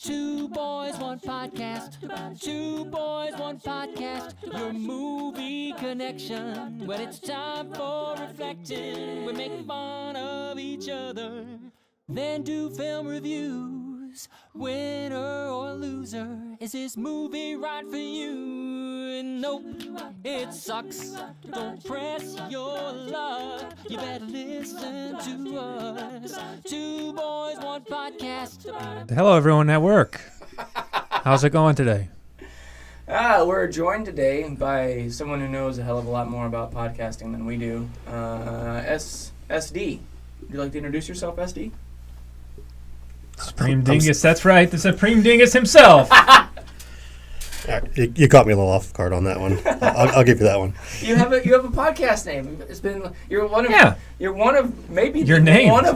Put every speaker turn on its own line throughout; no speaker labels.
Two boys, one podcast. Two boys, one podcast. Your movie connection. When it's time for reflecting, we make fun of each other, then do film reviews. Winner or loser, is this movie right for you? Nope, it sucks. Don't press your luck. You better listen to us. Two boys, one podcast.
Hello, everyone at work. How's it going today?
We're joined today by someone who knows a hell of a lot more about podcasting than we do. SD. Would you like to introduce yourself, SD?
Supreme Dingus, that's right. The Supreme Dingus himself.
You caught me a little off guard on that one. I'll give you that one.
You have a podcast name. It's been you're one of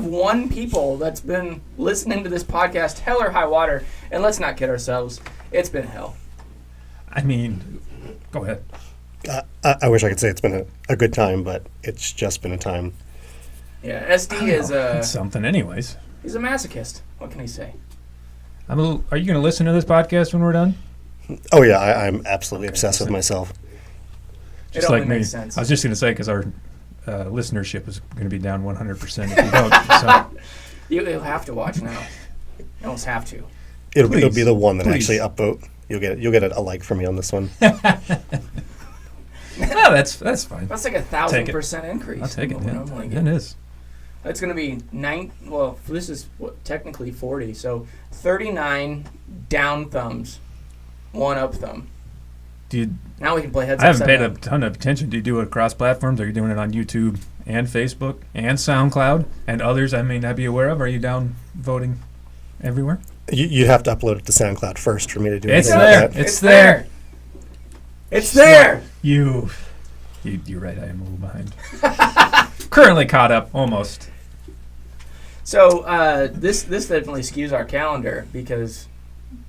one people that's been listening to this podcast, hell or high water. And let's not kid ourselves, it's been hell.
I mean, go ahead.
I wish I could say it's been a good time, but it's just been a time.
Yeah, SD is
It's something, anyways.
He's a masochist. What can he say?
Are you going to listen to this podcast when we're done?
Oh yeah, I'm absolutely obsessed with myself.
Just like me. Sense. I was just going to say, because our listenership is going to be down 100% if you don't. So.
You'll have to watch now. You almost have to.
It'll be the one that actually upvote. You'll get a like from me on this one.
No, that's fine.
That's like 1,000% increase.
I'll take it. Yeah. It is.
It's going to be this is technically 40, so 39 down thumbs, one up thumb. Now we can play heads up.
I haven't paid a ton of attention. Do you do it across platforms? Are you doing it on YouTube and Facebook and SoundCloud and others I may not be aware of? Are you down voting everywhere?
You'd have to upload it to SoundCloud first for me to do it.
It's there. It's there.
It's there.
You're right. I am a little behind. Currently caught up, almost.
So this definitely skews our calendar because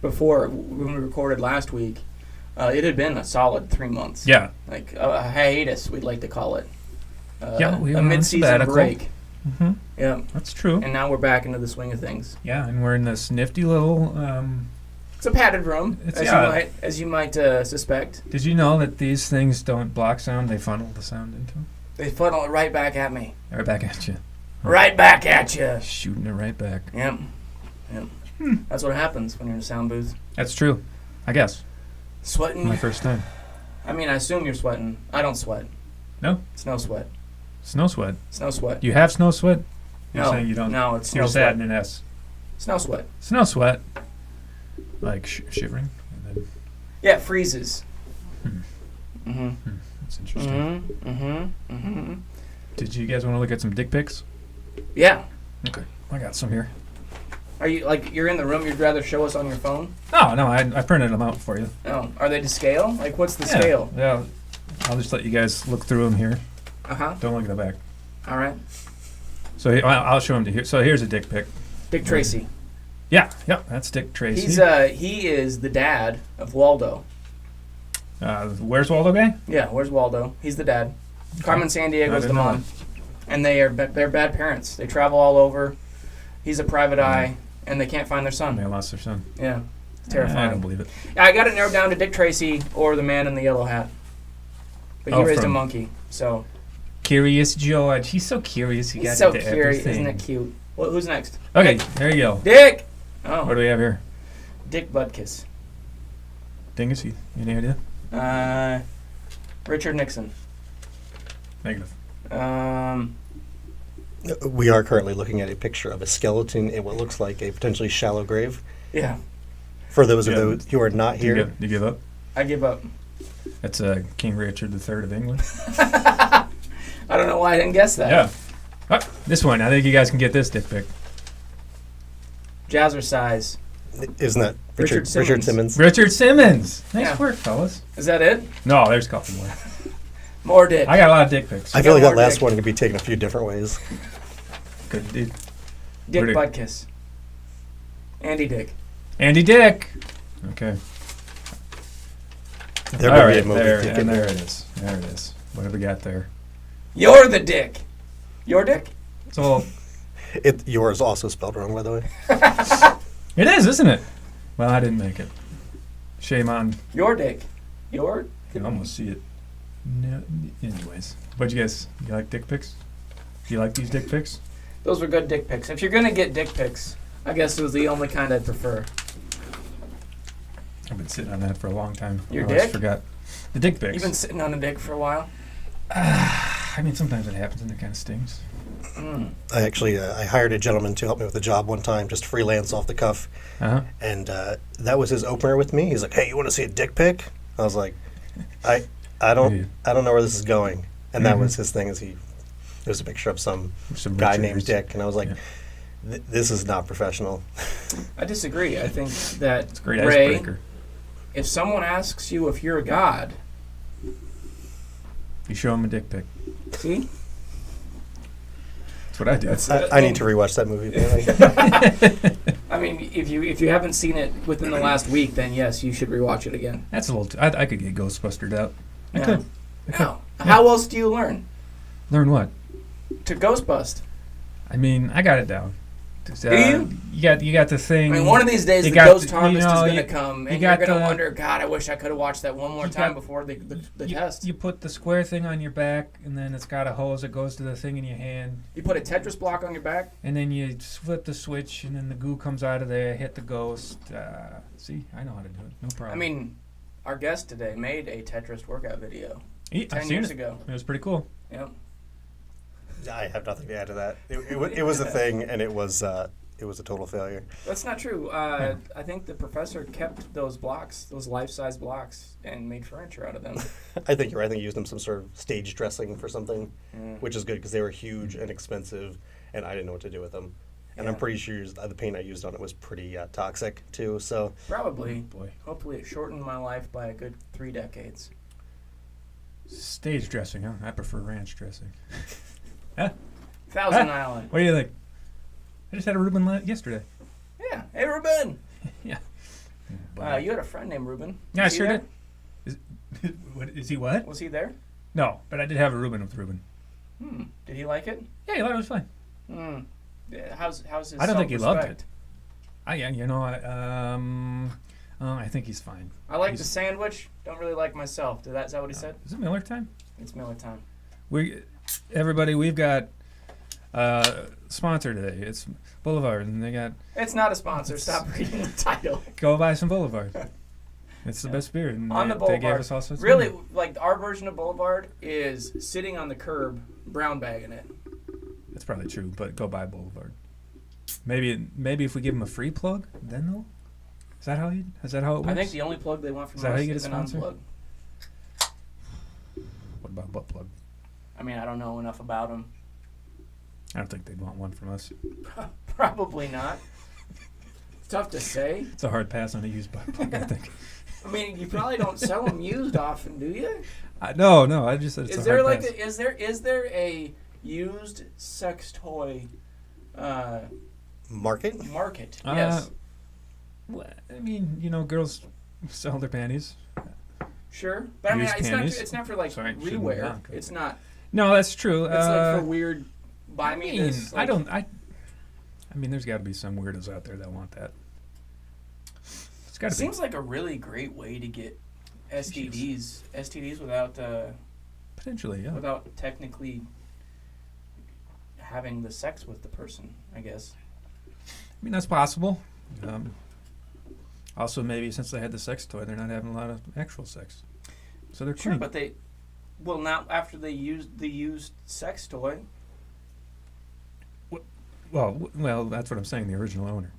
before, when we recorded last week, it had been a solid 3 months.
Yeah.
Like a hiatus, we'd like to call it.
We
a mid-season break.
Mm-hmm.
Yeah.
That's true.
And now we're back into the swing of things.
Yeah, and we're in this nifty little...
it's a padded room, as you might suspect.
Did you know that these things don't block sound? They funnel the sound into them?
They funnel it right back at me.
Right back at you.
Right back at you.
Shooting it right back.
Yep. That's what happens when you're in a sound booth.
That's true. I guess.
Sweating.
My first time.
I mean, I assume you're sweating. I don't sweat.
No?
Snow sweat.
Snow sweat.
Snow sweat.
You have snow sweat? You're
no.
Saying you don't.
No, it's snow
you're
sweat.
sad in an S.
Snow sweat.
Snow sweat. Like shivering? And then
yeah, it freezes.
That's interesting. Did you guys want to look at some dick pics?
Yeah.
Okay. I got some here.
Are you, you're in the room, you'd rather show us on your phone?
No, I printed them out for you.
Oh, are they to scale? Like, what's the scale?
Yeah, I'll just let you guys look through them here.
Uh-huh.
Don't look at the back.
All right.
So I'll show them to you. So here's a dick pic.
Dick Tracy.
Yeah, that's Dick Tracy.
He is the dad of Waldo.
Where's Waldo guy?
Yeah, where's Waldo? He's the dad. Carmen Sandiego's the mom. And they're bad parents. They travel all over. He's a private eye, and they can't find their son.
They lost their son.
Yeah. It's terrifying.
I don't believe it.
I got it narrowed down to Dick Tracy or the man in the yellow hat. But he raised a monkey, so...
Curious George. He's so curious.
He's so curious. Isn't it cute? Well, who's next?
Okay, there you go.
Dick! Oh.
What do we have here?
Dick Butkus.
Dingus, any idea?
Richard Nixon.
Negative.
We are currently looking at a picture of a skeleton in what looks like a potentially shallow grave.
Yeah.
For those of those who are not here.
Do you give up?
I give up.
That's King Richard III of England.
I don't know why I didn't guess that.
Yeah. Oh, this one. I think you guys can get this dick pic.
Jazzercise.
Isn't that Richard Simmons?
Richard Simmons. Nice work, fellas.
Is that it?
No, there's a couple more.
More dick.
I got a lot of dick pics.
I feel like that last one could be taken a few different ways.
Good dude.
Dick Butkus. Andy Dick.
Andy Dick. Okay.
There
All
could
right,
be a movie
there
ticket.
it is. There it is. What have we got there?
You're the dick. Your dick?
It's all.
Yours also spelled wrong, by the way.
It is, isn't it? Well, I didn't make it. Shame on.
Your dick.
You can almost see it. No, anyways. But you guys, you like dick pics? Do you like these dick pics?
Those were good dick pics. If you're going to get dick pics, I guess it was the only kind I'd prefer.
I've been sitting on that for a long time.
Your
I always
dick?
forgot. The dick pics.
You've been sitting on a dick for a while?
I mean, sometimes it happens and it kind of stings.
I actually I hired a gentleman to help me with a job one time, just freelance off the cuff.
Uh-huh.
And that was his opener with me. He's like, "Hey, you want to see a dick pic?" I was like, I don't know where this is going. And that was his thing. It was a picture of some guy named Dick, and I was like, this is not professional.
I disagree. I think that
It's a great
Ray,
icebreaker.
if someone asks you if you're a god,
You show him a dick pic.
see?
That's what I do.
I need to rewatch that movie. Apparently.
I mean, if you haven't seen it within the last week, then yes, you should rewatch it again.
That's a little. I could get Ghostbustered out. I
Yeah.
could.
How else do you learn
Learn what?
to Ghostbust?
I mean, I got it down.
Do you?
You got the
I
thing.
mean, one of these days
you
the
got
ghost
the-
harvest
you know,
is going
you-
to come,
you
and you're
got
going to
the-
wonder, God, I wish I could have watched that one more
You
time
got-
before the test.
You put the square thing on your back, and then it's got a hose that goes to the thing in your hand,
You put a Tetris block on your back.
and then you flip the switch, and then the goo comes out of there, hit the ghost. See, I know how to do it. No problem.
I mean, our guest today made a Tetris workout video
I've
10
seen
years
it.
ago.
It was pretty cool.
Yep.
I have nothing to add to that. It was a thing, and it was a total failure.
That's not true. I think the professor kept those blocks, those life-size blocks, and made furniture out of them.
I think you're right. I think he used them some sort of stage dressing for something,
Mm.
which is good because they were huge and expensive, and I didn't know what to do with them. And I'm
Yeah.
pretty sure the paint I used on it was pretty toxic too. So
Probably.
Boy,
Hopefully it shortened my life by a good 3 decades.
stage dressing, huh? I prefer ranch dressing.
Thousand Island.
What do you think? I just had a Reuben yesterday.
Yeah. Hey, Ruben.
Yeah.
You had a friend named Ruben.
Yeah, I
Was he
sure
there?
did. What is he? What?
Was he there?
No, but I did have a Reuben with Reuben.
Did he like it?
Yeah, he thought it was fine.
Yeah, how's his
I don't think he loved
self-respect?
I think he's fine.
I like the sandwich. Don't really like myself. Is that what he said?
Is it Miller time?
It's Miller time.
Everybody, we've got sponsor today. It's Boulevard, and they got
It's not a sponsor. Stop reading the title.
go buy some Boulevard. It's the best beer. And
On the
they
Boulevard.
gave us all sorts of
Really,
money.
like our version of Boulevard is sitting on the curb, brown bagging it.
That's probably true, but go buy Boulevard. Maybe if we give them a free plug, then they'll. Is that how it works?
I think the only plug they want from
Is that how
us
you get a
is an
sponsor?
unplug.
What about butt plug?
I mean, I don't know enough about them.
I don't think they'd want one from us.
Probably not. It's tough to say.
It's a hard pass on a used butt plug, I think.
I mean, you probably don't sell them used often, do you?
No. I just said it's
Is
a
there
hard
like
pass.
is there a used sex toy
market.
Yes.
Well, I mean, girls sell their panties.
Sure, but I mean,
Used
it's
panties.
not for like
Sorry, shouldn't
rewear.
knock.
It's not.
No, that's true.
It's like for weird. Buy me this. Like,
I mean, there's got to be some weirdos out there that want that. It's got
It
to be.
seems like a really great way to get STDs without
Potentially, yeah.
without technically having the sex with the person, I guess.
I mean, that's possible. Also, maybe since they had the sex toy, they're not having a lot of actual sex, so they're
Sure,
clean.
but now after they used the used sex toy.
Well, that's what I'm saying. The original owner.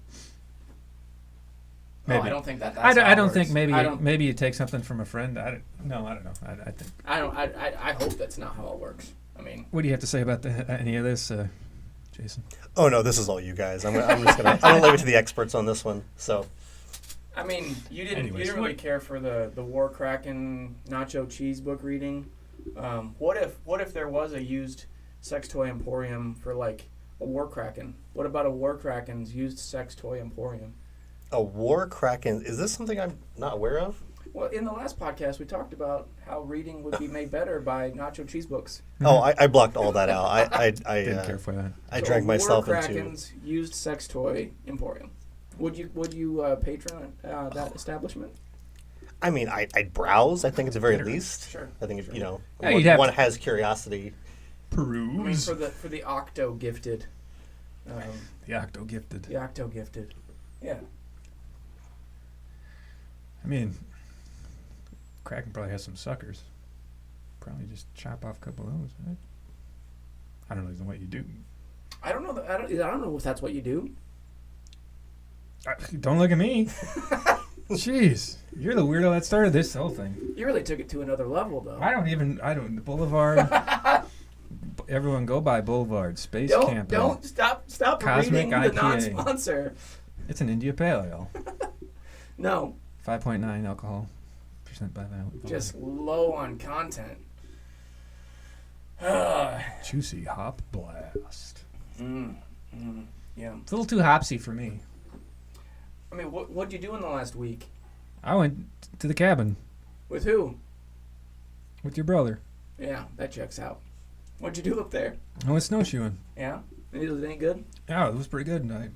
Oh,
Maybe.
I don't think that's
I
how
don't
it
think
works.
maybe you take something from a friend. I don't know. I think.
I hope that's not how it works. I mean,
What do you have to say about any of this, Jason?
Oh no, this is all you guys. I'm just gonna. I'm gonna leave it to the experts on this one. So
I mean, you didn't
Anyways,
really care for the War Kraken Nacho Cheese book reading. What if there was a used sex toy emporium for like a War Kraken? What about a War Kraken's used sex toy emporium?
a War Kraken. Is this something I'm not aware of?
Well, in the last podcast, we talked about how reading would be made better by nacho cheese books.
Oh, I blocked all that out. I
Didn't care for that.
I drank myself
War
into.
Kraken's used sex toy emporium. Would you patron that establishment?
I mean, I'd browse. I think at the very least.
Sure.
I think if,
Yeah,
one has curiosity.
Peruse.
I mean, for the octo gifted.
The octo gifted.
The octo gifted. Yeah.
I mean, Kraken probably has some suckers. Probably just chop off a couple of those, right? I don't know what you do.
I don't know. I don't know if that's what you do.
Don't look at me. Jeez, you're the weirdo that started this whole thing.
You really took it to another level, though.
The Boulevard. Everyone go by Boulevard. Space Camp.
Don't stop
Cosmic
reading the
IPA.
non-sponsor.
It's an India Pale Ale.
No.
5.9 alcohol. % by that.
Just low on content.
Juicy hop blast.
Yeah.
It's a little too hopsy for me.
I mean, what'd you do in the last week?
I went to the cabin.
With who?
With your brother.
Yeah, that checks out. What'd you do up there?
I went snowshoeing.
Yeah? Was it any good?
Yeah, it was pretty good.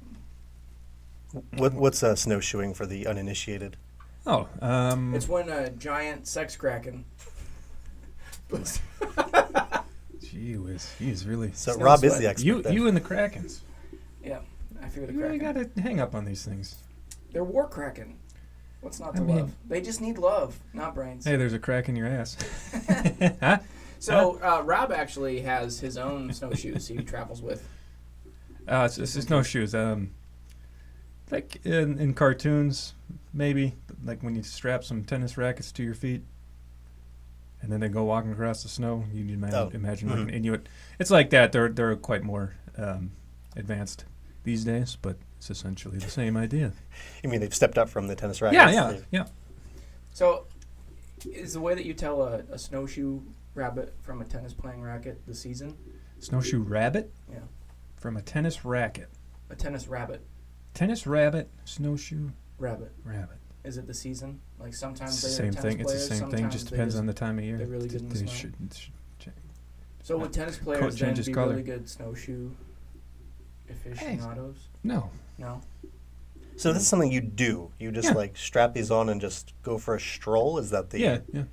What's snowshoeing for the uninitiated?
It's when a giant sex kraken.
Gee whiz, he's really.
So Rob is the expert.
You and the Krakens.
Yeah, I figure the
You really
kraken.
got to hang up on these things.
They're war kraken. What's not to love? They just need love, not brains.
Hey, there's a crack in your ass. Huh?
So Rob actually has his own snowshoes he travels with.
It's snowshoes. Like in cartoons, maybe like when you strap some tennis rackets to your feet, and then they go walking across the snow. You imagine like an Inuit. It's like that. They're quite more advanced these days, but it's essentially the same idea.
You mean they've stepped up from the tennis rackets?
Yeah.
So, is the way that you tell a snowshoe rabbit from a tennis playing racket the season?
Snowshoe rabbit?
Yeah.
From a tennis racket.
A tennis rabbit.
Tennis rabbit, snowshoe
rabbit.
Is
it the season? Like sometimes
it's the
they're
same
tennis
thing.
players,
It's the same thing. Just depends on the time of year.
They're really good in the snow. So would tennis
Coat
players then
changes
be
color.
really good snowshoe aficionados?
No.
So this is something you do. You just like strap these on and just go for a stroll? Is that the...
Yeah.
Okay.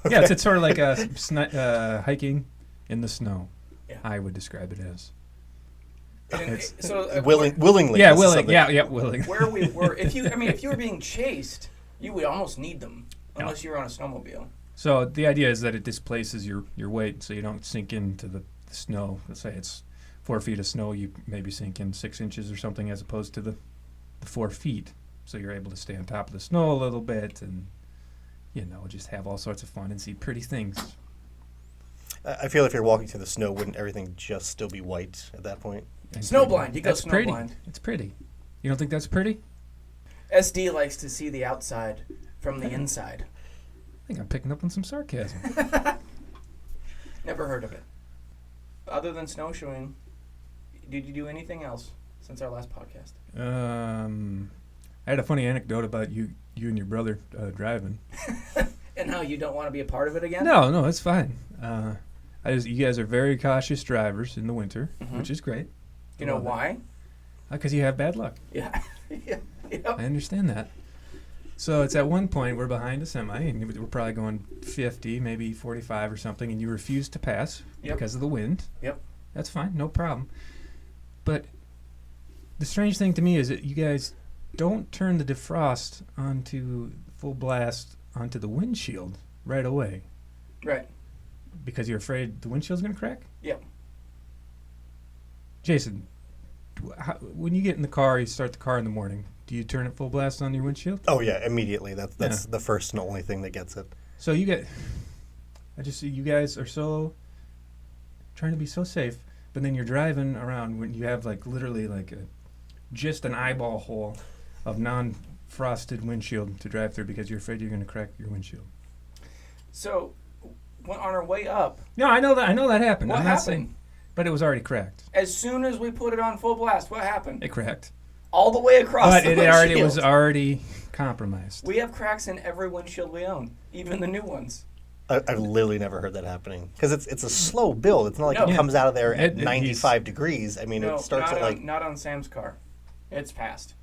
Yeah, it's sort of like hiking in the snow.
Yeah.
I would describe it as.
Willingly.
Yeah, willing. Yeah, willing.
Where we were, if you were being chased, you would almost need them unless you were on a snowmobile.
So the idea is that it displaces your weight, so you don't sink into the snow. Let's say it's 4 feet of snow, you maybe sink in 6 inches or something, as opposed to the 4 feet. So you're able to stay on top of the snow a little bit, and just have all sorts of fun and see pretty things.
I feel if you're walking through the snow, wouldn't everything just still be white at that point?
Snowblind. You go
pretty.
snowblind.
It's pretty. You don't think that's pretty?
SD likes to see the outside from the inside.
I think I'm picking up on some sarcasm.
Never heard of it. Other than snowshoeing, did you do anything else since our last podcast?
I had a funny anecdote about you and your brother driving.
And how you don't want to be a part of it again?
No, it's fine. You guys are very cautious drivers in the winter, which is great.
You know why?
Because you have bad luck.
Yeah. Yep.
I understand that. So it's at one point we're behind a semi, and we're probably going 50, maybe 45 or something, and you refuse to pass because of the wind.
Yep.
That's fine, no problem. But the strange thing to me is that you guys don't turn the defrost onto full blast onto the windshield right away.
Right.
Because you're afraid the windshield's going to crack?
Yep.
Jason, when you get in the car, you start the car in the morning, do you turn it full blast on your windshield?
Oh, yeah, immediately. That's the first and only thing that gets it.
So you guys are so trying to be so safe, but then you're driving around when you have literally just an eyeball hole of non-frosted windshield to drive through because you're afraid you're going to crack your windshield.
So, on our way up...
No, I know that happened.
What happened?
But it was already cracked.
As soon as we put it on full blast, what happened?
It cracked.
All the way across the windshield.
It was already compromised.
We have cracks in every windshield we own, even the new ones.
I've literally never heard that happening. Because it's a slow build. It's not like it comes out of there at 95 degrees. I mean, it starts at
not on Sam's car. It's passed.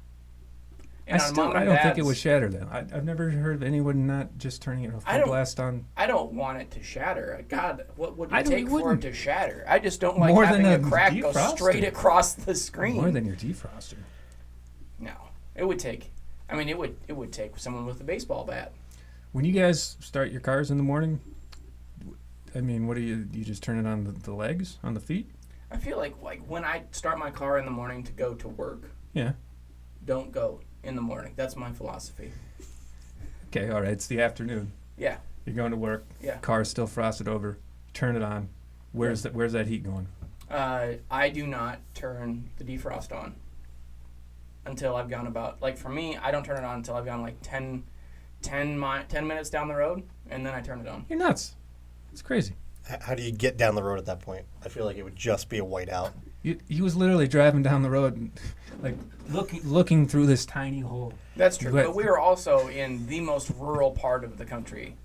I don't think it would shatter though. I've never heard of anyone not just turning it full blast on.
I don't want it to shatter. God, what would it take for it to shatter? I just don't like
More
having
than
a
a
crack go
defroster.
straight across the screen.
More than your defroster.
No, it would take. I mean, it would take someone with a baseball bat.
When you guys start your cars in the morning, I mean, what do you just turn it on the legs, on the feet?
I feel like when I start my car in the morning to go to work.
Yeah.
Don't go in the morning. That's my philosophy.
Okay, all right. It's the afternoon.
Yeah.
You're going to work.
Yeah.
Car's still frosted over. Turn it on. Where's that heat going?
I do not turn the defrost on until I've gone about, like for me, I don't turn it on until I've gone like 10 minutes down the road, and then I turn it on.
You're nuts. It's crazy.
How do you get down the road at that point? I feel like it would just be a whiteout.
He was literally driving down the road, and, like looking through this tiny hole.
That's true, but we are also in the most rural part of the country.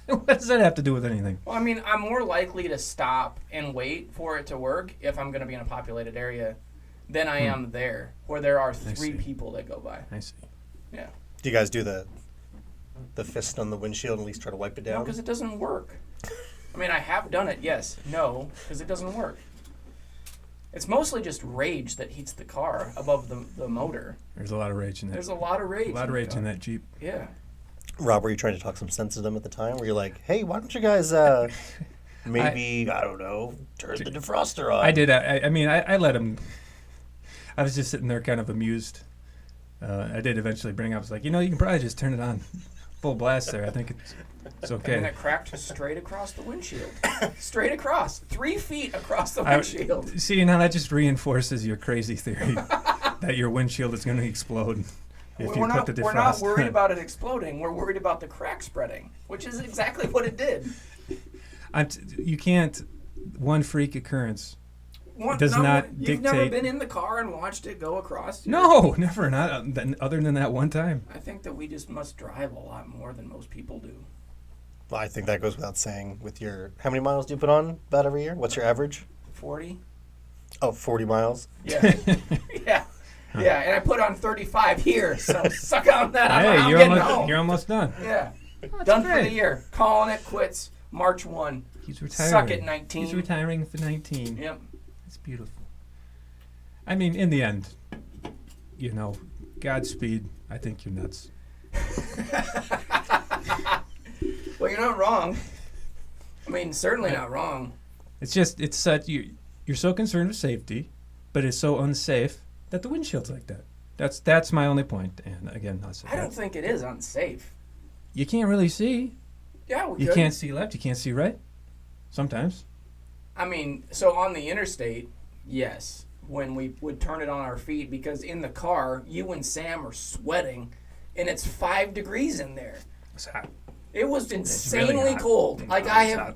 What does that have to do with anything?
Well, I mean, I'm more likely to stop and wait for it to work if I'm going to be in a populated area than I am there, where there are 3 people that go by.
I see.
Yeah.
Do you guys do the fist on the windshield and at least try to wipe it down?
No, because it doesn't work. I mean, I have done it, yes. No, because it doesn't work. It's mostly just rage that heats the car above the motor.
There's a lot of rage in that.
There's a lot of rage.
A lot of rage in that Jeep.
Yeah.
Rob, were you trying to talk some sense to them at the time? Were you like, hey, why don't you guys maybe, I don't know, turn the defroster on?
I did. I mean, I let him. I was just sitting there kind of amused. I did eventually bring up, I was like, you can probably just turn it on full blast there. I think it's okay.
And it cracked straight across the windshield. Straight across. 3 feet across the windshield.
See, now that just reinforces your crazy theory that your windshield is going to explode if you put the defrost.
We're not worried about it exploding. We're worried about the crack spreading, which is exactly what it did.
You can't, one freak occurrence
Not
dictate.
You've never been in the car and watched it go across?
No, never. Not other than that one time.
I think that we just must drive a lot more than most people do.
Well, I think that goes without saying. With your, how many miles do you put on about every year? What's your average?
40?
Oh, 40 miles?
Yeah. Yeah. Yeah, and I put on 35 here, so suck on that.
Hey,
I'm getting home.
you're almost done.
Yeah. Done for the year. Calling it quits. March 1.
He's retiring.
Suck it, 19.
He's retiring for 19.
Yep.
It's beautiful. I mean, in the end, Godspeed. I think you're nuts.
Well, you're not wrong. I mean, certainly not wrong.
It's such you're so concerned with safety, but it's so unsafe that the windshield's like that. That's my only point. And again,
I don't think it is unsafe.
You can't really see.
Yeah,
you can't see left. You can't see right. Sometimes.
I mean, so on the interstate, yes, when we would turn it on our feet, because in the car, you and Sam are sweating, and it's 5 degrees in there.
It's hot.
It was insanely
really
cold. Like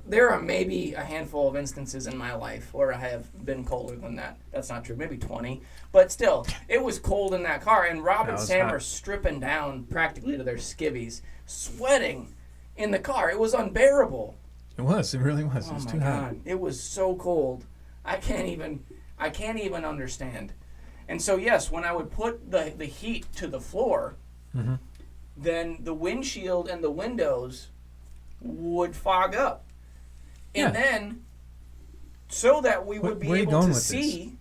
there are maybe a handful of instances in my life where I have been colder than that. That's not true. Maybe 20. But still, it was cold in that car. And Rob and Sam are stripping down practically to their skivvies, sweating in the car. It was unbearable.
It was. It really was. It was too hot.
It was so cold. I can't even understand. And so yes, when I would put the heat to the floor,
mm-hmm.
then the windshield and the windows would fog up. And then, so that we would be able to see,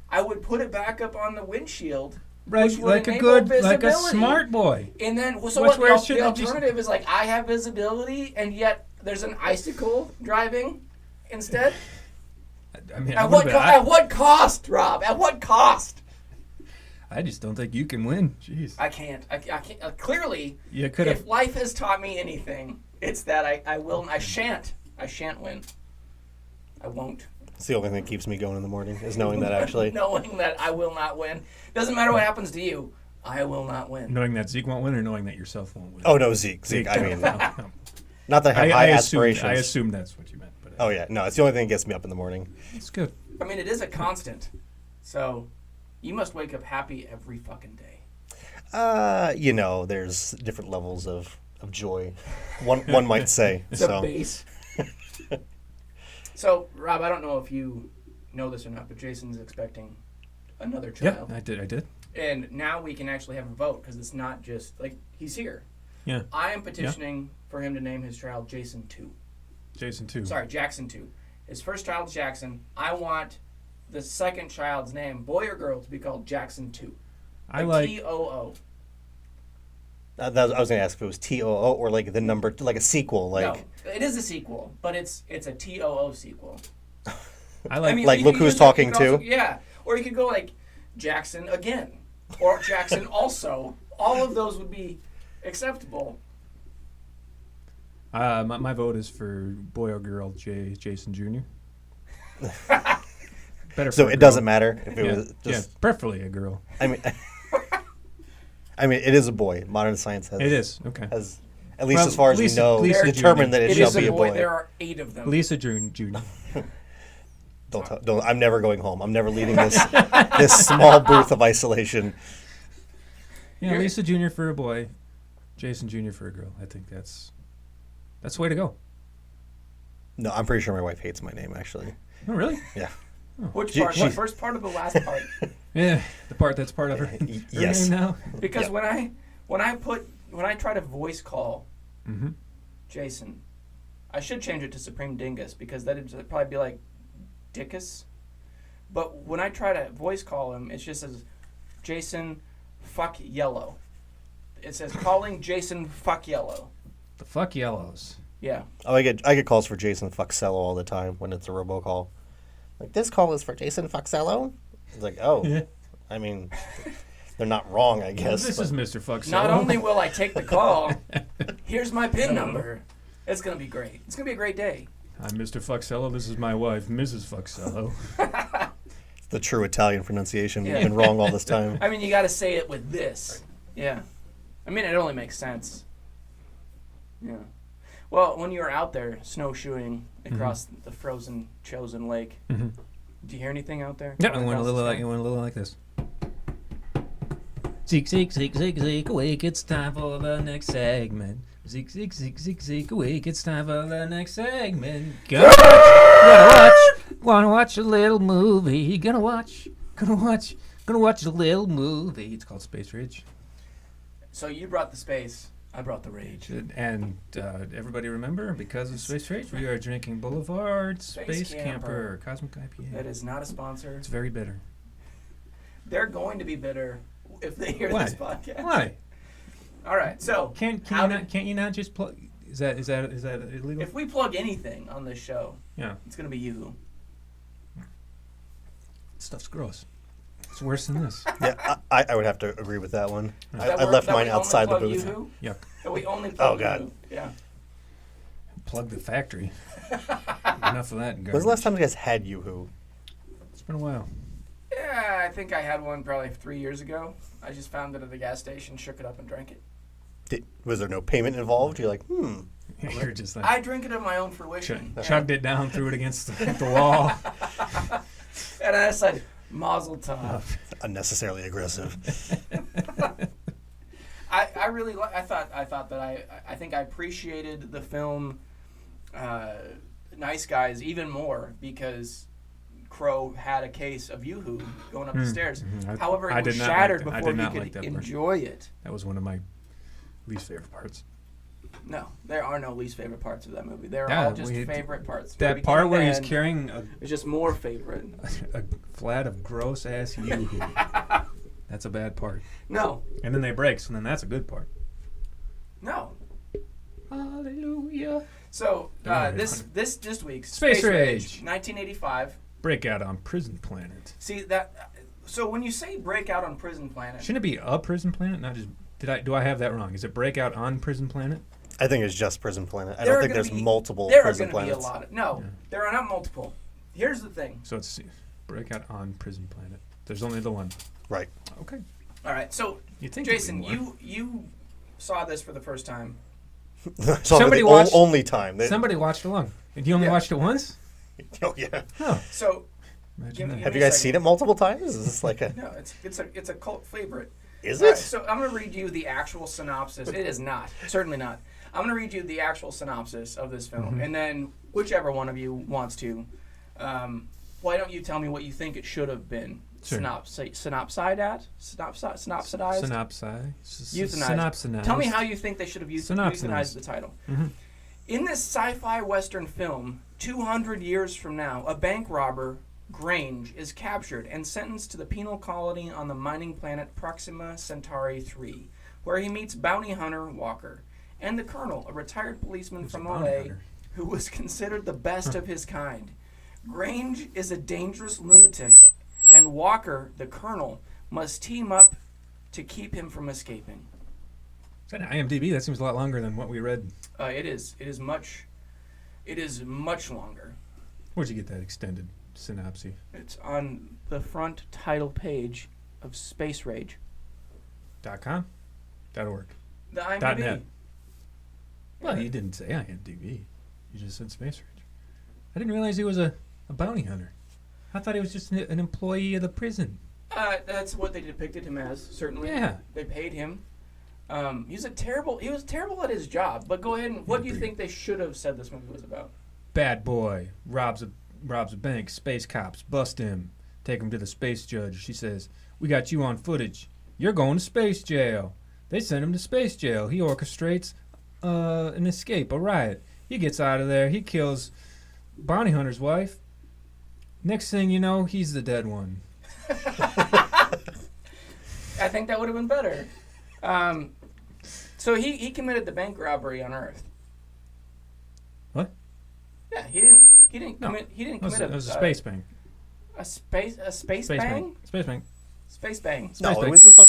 I would put it back up on the windshield.
Right, like a smart boy.
And then, so the alternative is like, I have visibility, and yet there's an icicle driving instead?
I mean,
at what cost, Rob? At what cost?
I just don't think you can win. Jeez.
I can't. I can't. Clearly,
if
life has taught me anything, it's that I shan't win. I won't.
It's the only thing that keeps me going in the morning is knowing that actually.
Knowing that I will not win. Doesn't matter what happens to you, I will not win.
Knowing that Zeke won't win or knowing that yourself won't win?
Oh, no, Zeke. I mean, not that I have high aspirations.
I assume that's what you meant. But
oh, yeah. No, it's the only thing that gets me up in the morning.
It's good.
I mean, it is a constant. So, you must wake up happy every fucking day.
There's different levels of joy. One might say.
It's a base. So, Rob, I don't know if you know this or not, but Jason's expecting another child.
Yeah, I did.
And now we can actually have a vote because it's not just like he's here.
Yeah.
I am petitioning for him to name his child Jason 2.
Jason 2.
Sorry, Jackson 2. His first child's Jackson. I want the second child's name, boy or girl, to be called Jackson 2.
I like
T-O-O.
I was going to ask if it was T-O-O or like the number, like a sequel. Like
No, it is a sequel, but it's a T-O-O sequel.
I like
mean,
like
you
look
could
who's
use
talking
you could also-
to.
Yeah, or you could go like Jackson again, or Jackson also. All of those would be acceptable.
my vote is for boy or girl Jason Jr. Better.
So
for a
it
girl.
doesn't matter if it
Yeah,
was just.
preferably a girl.
I mean, it is a boy. Modern science has.
It is okay.
Has, at least
Well,
as far as
Lisa-
we know,
Lisa
determined
Jr.
that it
It
shall
is
be
a
a
boy.
boy.
There are 8 of them.
Lisa Jr.
Don't. I'm never going home. I'm never leaving this small booth of isolation.
Yeah, Lisa Jr. for a boy, Jason Jr. for a girl. I think that's the way to go.
No, I'm pretty sure my wife hates my name. Actually,
Oh, really?
yeah.
Which
She-
part?
she-
The first part or the last part?
Yeah, the part that's part of her, her
Yes.
name now.
Because when I try to voice call
Mm-hmm.
Jason, I should change it to Supreme Dingus because that'd probably be like Dickus. But when I try to voice call him, it just says Jason fuck yellow. It says calling Jason fuck yellow.
The fuck yellows.
Yeah.
Oh, I get calls for Jason Fuxello all the time when it's a robocall. Like, this call is for Jason Fuxello? It's like, oh,
Yeah.
I mean, they're not wrong, I guess.
This
but-
is Mr. Fuck.
Not only will I take the call, here's my PIN number. It's gonna be great. It's gonna be a great day.
I'm Mr. Fuxello. This is my wife, Mrs. Fuxello.
It's the true Italian pronunciation.
Yeah.
We've been wrong all this time.
I mean, you got to say it with this. Yeah. I mean, it only makes sense. Yeah. Well, when you were out there snowshoeing across the frozen Chosen Lake,
Mm-hmm.
do you hear anything out there?
Yeah,
Going
it went a
across
little
the
like
snow?
it went a little like this. Zeke, Zeke, Zeke, Zeke, Zeke, awake! It's time for the next segment. Zeke, Zeke, Zeke, Zeke, Zeke, awake! It's time for the next segment. Wanna watch a little movie. Gonna watch a little movie. It's called Space Rage.
So you brought the space. I brought the rage.
And everybody remember, because of Space Rage, we are drinking Boulevard
Space
Space
Camper.
Camper Cosmic IPA.
That is not a sponsor.
It's very bitter.
They're going to be bitter if they hear
Why?
this podcast.
Why?
All right. So
Can't you not just plug? Is that illegal?
if we plug anything on this show,
Yeah.
it's going to be you.
Stuff's gross. It's worse than this.
Yeah, I would have to agree with that one.
That
I
we're-
left
that
mine
we only
outside the
plug
booth.
Yoo-hoo?
Yuck.
That we only plug
Oh, God.
Yoo-hoo. Yeah.
Plug the factory. Enough of that.
When's the last time you guys had Yoo-hoo?
It's been a while.
Yeah, I think I had one probably 3 years ago. I just found it at the gas station, shook it up, and drank it.
Was there no payment involved? You're like,
You're just like
I drink it of my own fruition.
chugged it down, threw it against the wall.
And I said, Mazel tov.
unnecessarily aggressive.
I really I thought that I think I appreciated the film Nice Guys even more because Crow had a case of Yoo-hoo going up the stairs. However, it was shattered before he could enjoy it.
That was one of my least favorite parts.
No, there are no least favorite parts of that movie. They're
Yeah,
all just favorite parts.
That part where he's
he's
carrying
it's just more favorite.
a flat of gross ass Yoo-hoo. That's a bad part.
No,
And then they break, so then that's a good part.
no.
Hallelujah.
So
Alright,
this week's
Space Rage.
1985.
Breakout on Prison Planet.
See that? So when you say breakout on Prison Planet,
Shouldn't it be a Prison Planet? Not just. Do I have that wrong? Is it Breakout on Prison Planet?
I think it's just Prison Planet. I
There
don't
are
think
gonna
there's
be-
multiple
there are
Prison
going to be a
Planets.
lot of no.
Yeah.
There are not multiple. Here's the thing.
So it's Breakout on Prison Planet. There's only the one.
Right.
Okay.
All right. So
You think
Jason,
it'd be more.
you saw this for the first time.
So
Somebody
the
watched-
only time.
Somebody watched along. And you only
Yeah.
watched it once?
Oh yeah.
Oh,
So
imagine
Give me-
that.
Have
me
you
a
guys
second.
seen it multiple times? Is this like a?
no, it's a cult favorite.
Is
All
it?
right, so I'm going to read you the actual synopsis. It is not. Certainly not. I'm going to read you the actual synopsis of this film, and then whichever one of you wants to, why don't you tell me what you think it should have been?
Sure.
synopsidized. Euthanized. Tell me how you think they should have euthanized the title.
Mm-hmm.
In this sci-fi western film, 200 years from now, a bank robber, Grange, is captured and sentenced to the penal colony on the mining planet Proxima Centauri 3, where he meets bounty hunter Walker and the Colonel, a retired policeman from LA who was considered the best of his kind. Grange is a dangerous lunatic, and Walker, the Colonel, must team up to keep him from escaping.
Is that IMDb? That seems a lot longer than what we read.
It is. It is much longer.
Where'd you get that extended synopsis?
It's on the front title page of Space Rage.
.com? .org?
The IMDb.
.net. Well, you didn't say IMDb. You just said Space Rage. I didn't realize he was a bounty hunter. I thought he was just an employee of the prison.
That's what they depicted him as, certainly.
Yeah.
They paid him. He was terrible at his job. But go ahead and what do you think they should have said this movie was about?
Bad boy robs a bank. Space cops bust him. Take him to the space judge. She says, "We got you on footage. You're going to space jail." They send him to space jail. He orchestrates an escape, a riot. He gets out of there. He kills bounty hunter's wife. Next thing you know, he's the dead one.
I think that would have been better. So he committed the bank robbery on Earth.
What?
Yeah, he didn't
No.
commit. He didn't
It was
commit
a space bang.
a space bang.
Space bang.
Space bang.
No,
Space
it was just
What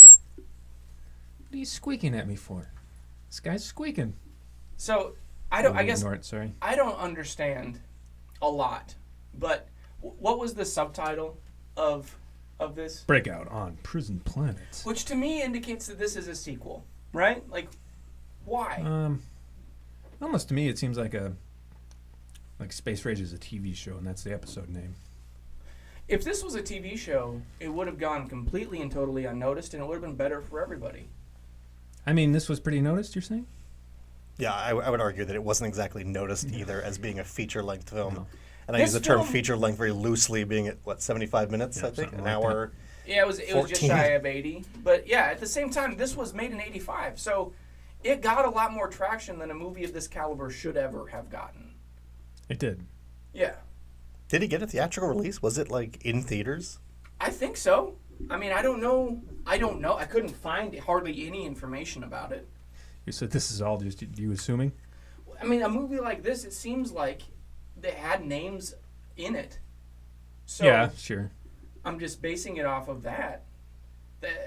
are you squeaking at me for? This guy's squeaking.
So I don't. I guess
Ignore it, sorry.
I don't understand a lot. But what was the subtitle of this?
Breakout on Prison Planet.
Which to me indicates that this is a sequel, right? Like, why?
Almost to me, it seems like Space Rage is a TV show, and that's the episode name.
If this was a TV show, it would have gone completely and totally unnoticed, and it would have been better for everybody.
I mean, this was pretty noticed, you're saying?
Yeah, I would argue that it wasn't exactly noticed either as being a feature-length film.
No.
And I use the term feature-length very loosely, being at, 75 minutes, I think? An hour.
Yeah, it was just
14.
shy of 80. But yeah, at the same time, this was made in 85. So it got a lot more traction than a movie of this caliber should ever have gotten.
It did.
Yeah.
Did it get a theatrical release? Was it, in theaters?
I think so. I mean, I don't know. I couldn't find hardly any information about it.
You said this is all just you assuming?
I mean, a movie like this, it seems like they had names in it. So
Yeah, sure.
I'm just basing it off of that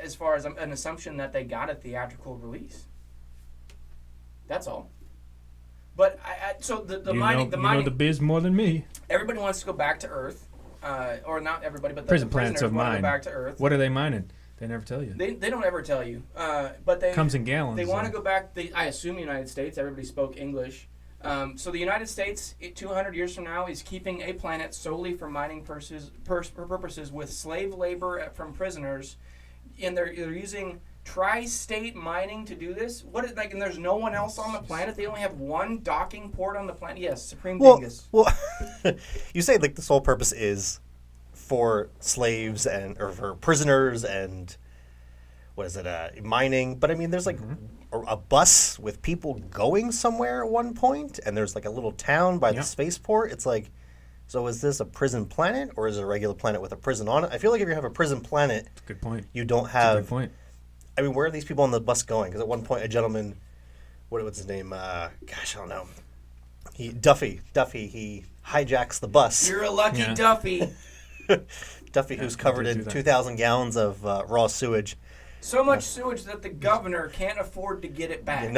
as far as an assumption that they got a theatrical release. That's all. But so the mining,
you know the biz more than me.
everybody wants to go back to Earth, or not everybody, but the
Prison
prisoners
planets of
want to
mine.
go back to Earth.
What are they mining? They never tell you.
They don't ever tell you, but they
Comes in gallons.
They want to go back. I assume United States. Everybody spoke English. So the United States, 200 years from now, is keeping a planet solely for mining purposes with slave labor from prisoners, and they're using tri-state mining to do this. And there's no one else on the planet. They only have one docking port on the planet. Yes, Supreme Dingus.
Well, you say the sole purpose is for slaves or for prisoners and mining. But I mean, there's a bus with people going somewhere at one point, and there's a little town by the spaceport. It's so is this a prison planet or is it a regular planet with a prison on it? I feel like if you have a prison planet,
good point.
You don't have.
Good point.
I mean, where are these people on the bus going? Because at one point, a gentleman, what's his name? I don't know. Duffy, he hijacks the bus.
You're a lucky Duffy.
Duffy, who's covered in 2,000 gallons of raw sewage.
So much sewage that the governor can't afford to get it back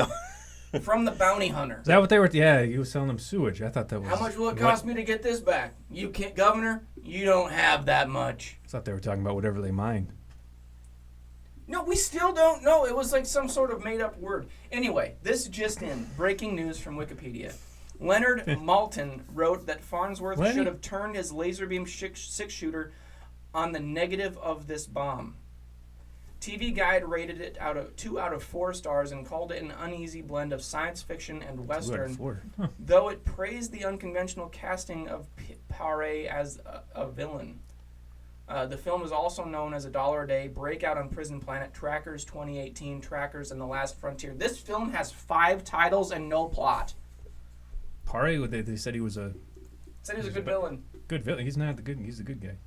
from the bounty hunter.
Is that what they were? Yeah, you were selling them sewage. I thought that was.
How much will it cost me to get this back? You can't, Governor. You don't have that much.
I thought they were talking about whatever they mined.
No, we still don't know. It was some sort of made-up word. Anyway, this just in. Breaking news from Wikipedia. Leonard Maltin wrote that Farnsworth should have turned his laser beam six-shooter on the negative of this bomb. TV Guide rated it 2 out of 4 stars and called it an uneasy blend of science fiction and Western, though it praised the unconventional casting of Paré as a villain. The film is also known as $1 a Day, Breakout on Prison Planet, Trackers 2018, Trackers, and The Last Frontier. This film has 5 titles and no plot.
Paré, they said he was a
good villain.
Good villain. He's not the good. He's the good guy.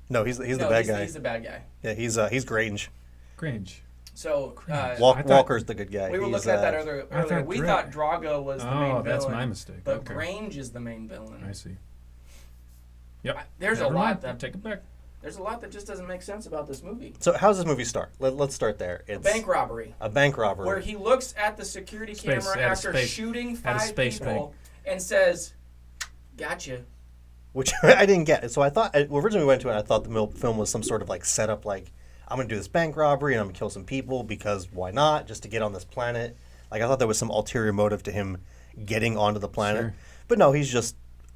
No, he's the bad guy.
He's the bad guy.
Yeah, he's Grange.
Grange.
So
Walker's the good guy.
We were looking at that earlier. We thought Drago was the main villain.
Oh, that's my mistake.
But Grange is the main villain.
I see. Yep.
There's a lot that
take it back.
There's a lot that just doesn't make sense about this movie.
So how does this movie start? Let's start there. It's
a bank robbery.
A bank robbery.
Where he looks at the security camera after shooting 5 people and says, "Gotcha."
Which I didn't get. So I thought, originally we went to it, I thought the film was some sort of like setup, like, I'm going to do this bank robbery and I'm going to kill some people because why not? Just to get on this planet. Like, I thought there was some ulterior motive to him getting onto the planet.
Sure.
But no, he's just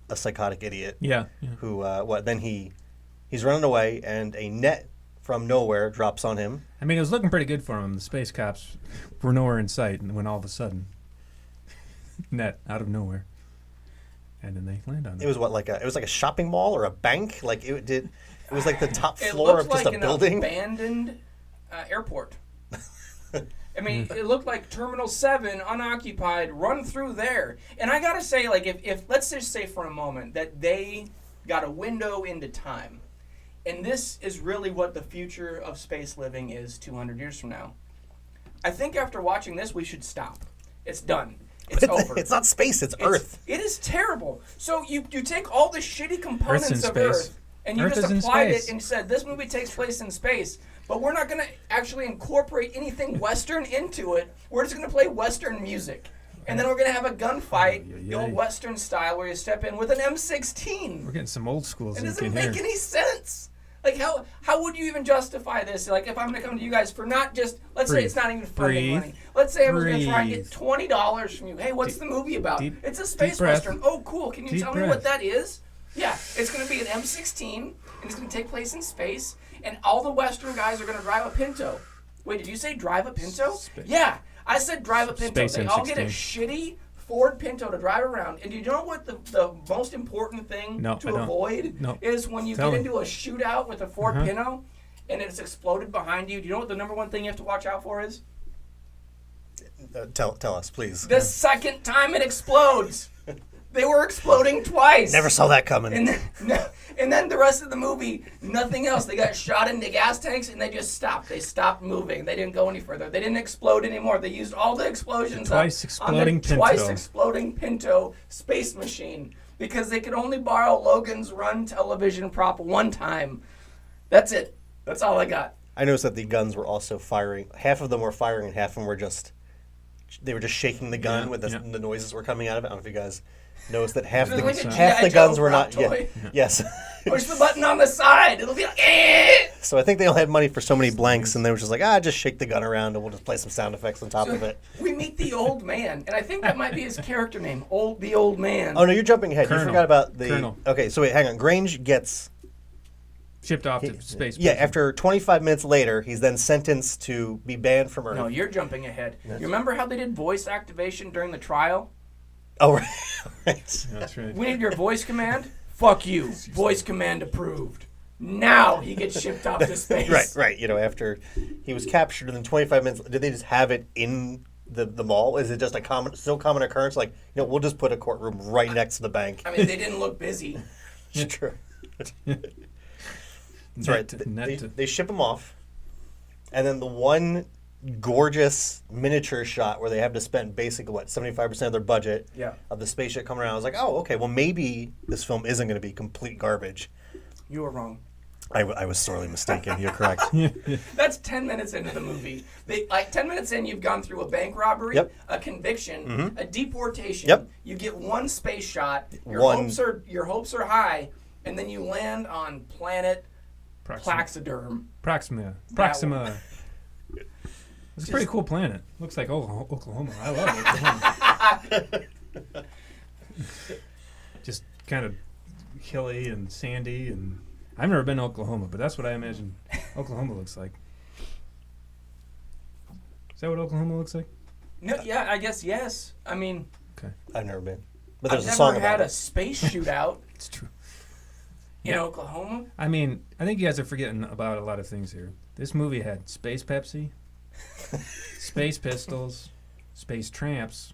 a psychotic idiot.
Yeah.
Who, then he's running away and a net from nowhere drops on him.
I mean, it was looking pretty good for him. The space cops were nowhere in sight, and when all of a sudden, net out of nowhere. And then they land on it.
It was it was like a shopping mall or a bank? Like it was like the top floor of just a building.
It looked like an abandoned airport. I mean, it looked like Terminal 7, unoccupied, run through there. And I gotta say, like, if let's just say for a moment that they got a window into time, and this is really what the future of space living is 200 years from now, I think after watching this, we should stop. It's done. It's over.
It's not space, it's Earth.
It is terrible. So you take all the shitty components of Earth, and you
Earth
just applied it and said, this movie takes place in space, but we're not going to actually incorporate anything Western into it. We're just going to play Western music. And then we're going to have a gunfight, the old Western style, where you step in with an M16.
We're getting some old school Zeke in here.
It doesn't make any sense. Like, how would you even justify this? Like, if I'm going to come to you guys for not just, let's say it's not even funding money. Let's say I was going to try and get $20 from you. Hey, what's the movie about? It's a space Western. Oh, cool. Can you tell me what that is? Yeah, it's going to be an M16, and it's going to take place in space, and all the Western guys are going to drive a Pinto. Wait, did you say drive a Pinto? Yeah, I said drive a Pinto. They all get a shitty Ford Pinto to drive around. And do you know what the most important thing to avoid is when you get into a shootout with a Ford Pinto and it's exploded behind you? Do you know what the number one thing you have to watch out for is?
Tell us, please.
The second time it explodes. They were exploding twice.
Never saw that coming.
And then the rest of the movie, nothing else. They got shot into gas tanks and they just stopped. They stopped moving. They didn't go any further. They didn't explode anymore. They used all the explosions on the twice exploding Pinto space machine because they could only borrow Logan's Run television prop one time. That's it. That's all I got.
I noticed that the guns were also firing. Half of them were firing and half of them were just shaking the gun with the noises were coming out of it. I don't know if you guys noticed that half the guns were not. Yes.
Push the button on the side. It'll be like. Eh!
So I think they only had money for so many blanks, and they were just like, just shake the gun around, and we'll just play some sound effects on top of it.
We meet the old man, and I think that might be his character name, the old man.
Oh no, you're jumping ahead.
Colonel.
You forgot about the.
Colonel.
Okay, so wait, hang on. Grange gets
shipped off to space.
Yeah, after 25 minutes later, he's then sentenced to be banned from Earth.
No, you're jumping ahead. You remember how they did voice activation during the trial?
Oh, right.
That's right.
We need your voice command. Fuck you. Voice command approved. Now he gets shipped off to space.
Right. You know, after he was captured, and then 25 minutes, did they just have it in the mall? Is it just a still common occurrence? Like, we'll just put a courtroom right next to the bank.
I mean, they didn't look busy.
It's true. That's right. They ship him off, and then the one gorgeous miniature shot where they have to spend basically 75% of their budget of the spaceship coming around. I was like, oh, okay, well maybe this film isn't going to be complete garbage.
You were wrong.
I was sorely mistaken. You're correct.
That's 10 minutes into the movie. 10 minutes in, you've gone through a bank robbery, a conviction, a deportation. You get one space shot. Your hopes are high, and then you land on planet Plaxiderm.
Proxima. It's a pretty cool planet. Looks like Oklahoma. I love Oklahoma. Just kind of hilly and sandy, and I've never been to Oklahoma, but that's what I imagine Oklahoma looks like. Is that what Oklahoma looks like?
No, yeah, I guess yes. I mean,
I've never been, but there's
I've
a song
never
about
had a space shootout.
It's true.
in Oklahoma.
I mean, I think you guys are forgetting about a lot of things here. This movie had Space Pepsi, Space Pistols, Space Tramps,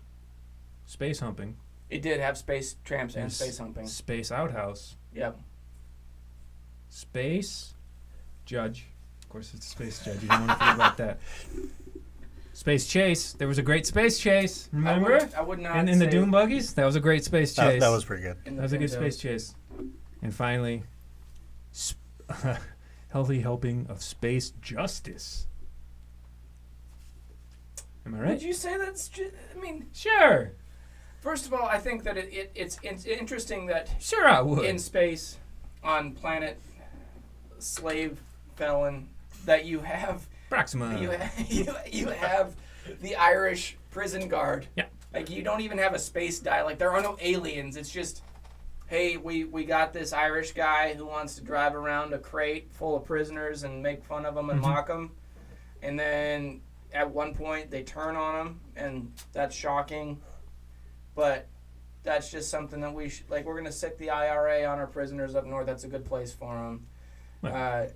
Space Humping.
It did have Space Tramps and Space Humping.
Space Outhouse.
Yep.
Space Judge. Of course, it's Space Judge. You don't want to forget about that. Space Chase. There was a great Space Chase. Remember?
I would not.
And in the Doom buggies? That was a great Space Chase.
That was pretty good.
That was a good Space Chase. And finally, healthy helping of Space Justice. Am I right?
Would you say that's I mean...
Sure.
First of all, I think that it's interesting that...
Sure I would.
In space, on planet slave felon, that you have...
Proxima.
You have the Irish prison guard.
Yeah.
Like, you don't even have a space dial. Like, there are no aliens. It's just, hey, we got this Irish guy who wants to drive around a crate full of prisoners and make fun of them and mock them. And then at one point they turn on him, and that's shocking. But that's just something that we're going to sick the IRA on our prisoners up north. That's a good place for them.
Right.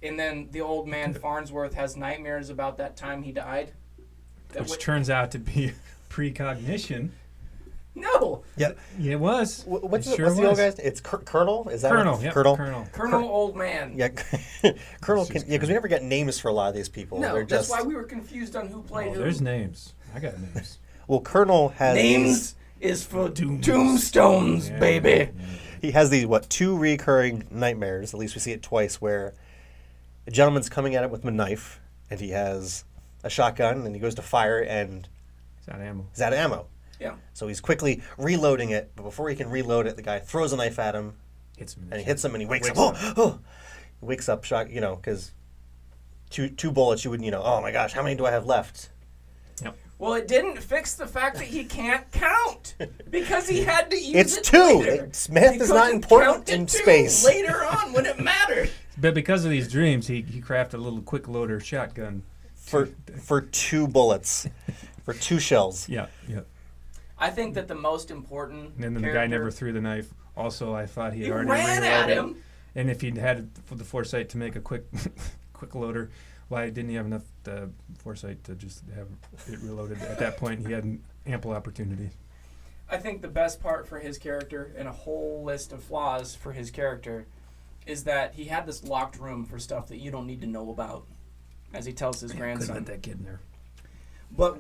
And then the old man Farnsworth has nightmares about that time he died.
Which turns out to be precognition.
No.
Yeah.
Yeah, it was.
What's
the
old guy's? It's Colonel. Is that
Colonel?
what,
Yeah,
Colonel Old Man.
Yeah, Colonel. Because we never get names for a lot of these people.
No,
They're
that's
just,
why we were confused on who played who.
There's names. I got names.
Well, Colonel has
names is for tombstones,
Yeah,
baby.
Yeah.
He has these two recurring nightmares. At least we see it twice, where a gentleman's coming at it with a knife, and he has a shotgun, and he goes to fire, and
It's out of ammo.
he's out of ammo.
Yeah.
So he's quickly reloading it, but before he can reload it, the guy throws a knife at him,
Hits him.
and he hits him, and he wakes up. Oh! He wakes up, shocked, because two bullets, you would, oh my gosh, how many do I have left?
Yep.
Well, it didn't fix the fact that he can't count because he had to use
It's
it
two.
later.
Math is not
couldn't
important
count to
in
two
space.
Later on, when it mattered.
But because of these dreams, he crafted a little quick loader shotgun.
For two bullets, for two shells.
Yeah.
I think that the most important.
And then the guy never threw the knife. Also, I thought he
He
already
ran at
reloaded.
him.
And if he'd had the foresight to make a quick loader, why didn't he have enough foresight to just have it reloaded? At that point, he had an ample opportunity.
I think the best part for his character, and a whole list of flaws for his character, is that he had this locked room for stuff that you don't need to know about, as he tells his grandson.
Couldn't let that kid in there.
But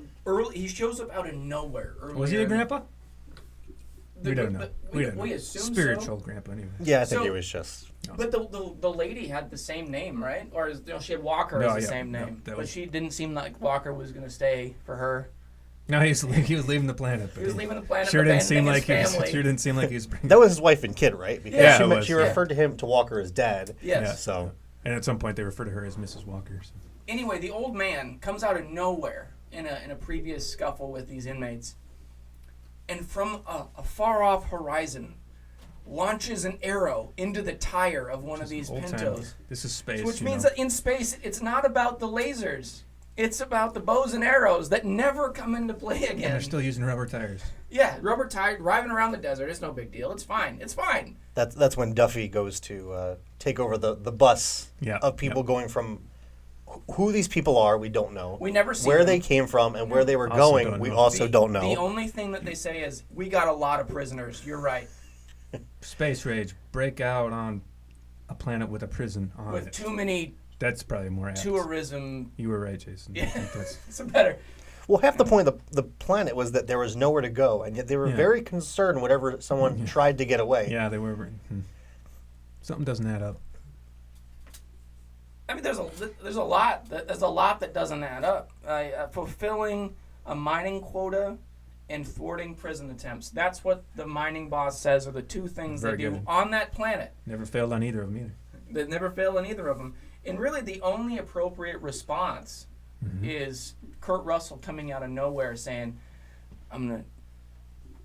he shows up out of nowhere.
Was he a grandpa? We don't know.
We assume
Spiritual
so.
grandpa, anyway.
Yeah, I think it was just.
But the lady had the same name, right? Or she had Walker as the same name. But she didn't seem like Walker was going to stay for her.
No, he was leaving the planet.
He was leaving the planet.
Sure didn't seem like
he
was.
That was his wife and kid, right? Because she referred to him to Walker as dad.
Yes.
Yeah, so.
And at some point, they refer to her as Mrs. Walker. So.
Anyway, the old man comes out of nowhere in a previous scuffle with these inmates, and from a far off horizon, launches an arrow into the tire of one of these Pintos.
This is space.
Which means that in space, it's not about the lasers. It's about the bows and arrows that never come into play again.
And they're still using rubber tires.
Yeah, rubber tire, driving around the desert. It's no big deal. It's fine. It's fine.
That's when Duffy goes to take over the bus of people going from who these people are. We don't know.
We never see
where
them.
they came from and where they were
Also
going. We also don't know.
The only thing that they say is, "We got a lot of prisoners." You're right.
Space rage break out on a planet with a prison on
With
it.
too many.
That's probably more apt.
Tourism.
You were right, Jason.
Yeah,
I think that's
it's better.
Well, half the point of the planet was that there was nowhere to go, and yet they were very concerned whenever someone tried to get away.
Yeah, they were. Something doesn't add up.
I mean, there's a lot that doesn't add up. Fulfilling a mining quota and thwarting prison attempts. That's what the mining boss says are the two things they do on that planet.
Never failed on either of them either.
They never fail on either of them. And really, the only appropriate response is Kurt Russell coming out of nowhere saying, "I'm gonna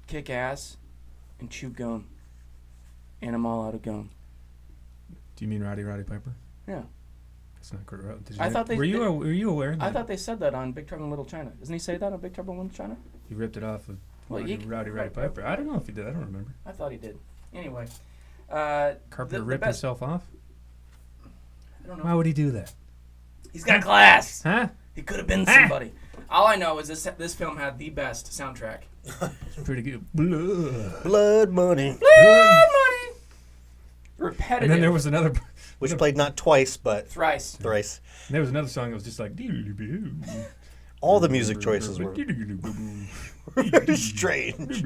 kick ass and chew gum, and I'm all out of gum."
Do you mean Roddy Piper?
Yeah.
That's not Kurt Russell.
I thought
were you aware?
I thought they said that on Big Trouble in Little China. Doesn't he say that on Big Trouble in Little China?
He ripped it off of
Well,
Roddy Piper. I don't know if he did. I don't remember.
I thought he did. Anyway,
Carpenter ripped himself off?
I don't know.
Why would he do that?
He's got class.
Huh?
He could have been somebody. All I know is this film had the best soundtrack.
It's pretty good. Blood
Money.
Repetitive.
And then there was another...
Which played not twice, but
thrice.
thrice.
And there was another song that was just like...
All the music choices were very strange.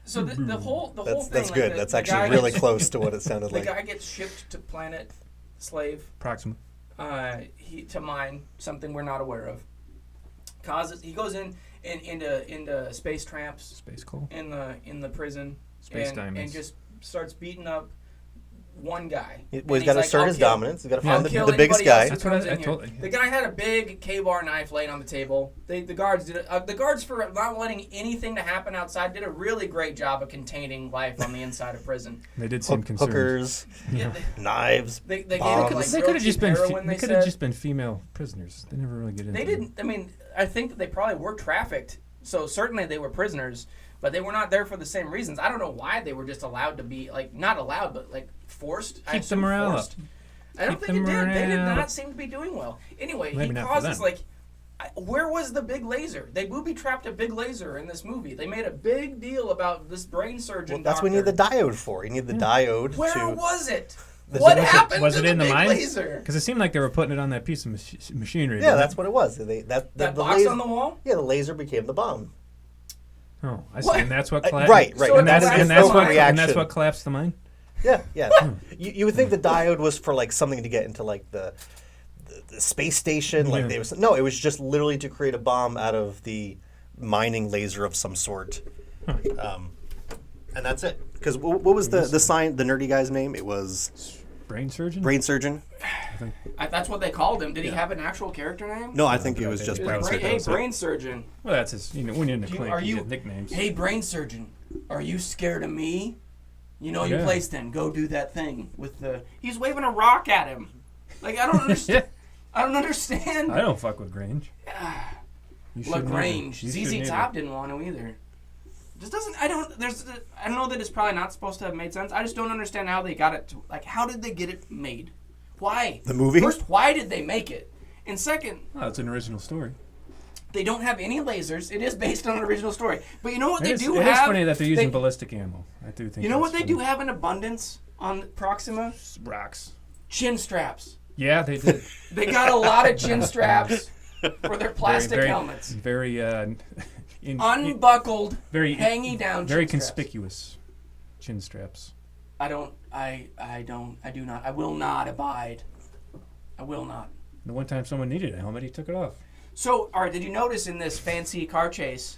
So the whole thing.
That's
like,
good. That's actually really close to what it sounded
the
like.
guy gets shipped to planet Slave.
Proxima.
To mine something we're not aware of. He goes into space tramps.
Space coal.
In the prison.
Space
and
diamonds.
just starts beating up one guy.
Well, he's got to assert his dominance. He's got to find
I'll
the biggest guy.
That's what I told you.
The guy had a big K-bar knife laying on the table. The guards did it. The guards, for not letting anything to happen outside, did a really great job of containing life on the inside of prison.
They did seem concerned.
Hookers, knives,
They gave it
bombs.
like
They could have just been.
heroin,
They could have just been female prisoners. They never really get into.
They didn't. I mean, I think that they probably were trafficked. So certainly they were prisoners, but they were not there for the same reasons. I don't know why they were just allowed to be not allowed, but forced.
Keep the morale up.
I don't think it did. They did not seem to be doing well. Anyway,
Maybe
he
not for
causes
them.
where was the big laser? They booby-trapped a big laser in this movie. They made a big deal about this brain surgeon.
Well, that's what you need the diode for. You need the diode
Where
to...
was it? What happened
was
to
it
the
in the
big
mine?
laser?
Because it seemed like they were putting it on that piece of machinery.
Yeah, that's what it was. The
That box
laser,
on the wall?
Yeah, the laser became the bomb.
Oh, I see.
What?
And that's what
Right.
So
and that's
reaction.
what collapsed the mine.
Yeah. You would think the diode was for something to get into the space station.
Yeah.
It was just literally to create a bomb out of the mining laser of some sort. And that's it. Because what was the nerdy guy's name? It was
Brain surgeon.
Brain surgeon.
That's what they called him. Did he have an actual character name?
No, I think it was just brain surgeon.
Hey, brain surgeon.
Well, that's his. When you're in the clinic, you get nicknames.
Hey, brain surgeon. Are you scared of me? You know your place then. Go do that thing with the... He's waving a rock at him. I don't understand. I don't understand.
I don't fuck with Grange.
LaGrange. ZZ Top didn't want to either. Just doesn't... I don't know that it's probably not supposed to have made sense. I just don't understand how they got it to... how did they get it made? Why?
The movie?
First, why did they make it? And second...
Oh, it's an original story.
They don't have any lasers. It is based on an original story. But you know what
It is funny that they're using ballistic ammo. I do think.
You know what they do have in abundance on Proxima?
Rocks.
Chin straps.
Yeah, they did.
They got a lot of chin straps for their plastic helmets.
Very
unbuckled,
very
hanging down.
Very
chin straps.
Conspicuous chin straps.
I do not. I will not abide. I will not.
The one time someone needed a helmet, he took it off.
So, all right, did you notice in this fancy car chase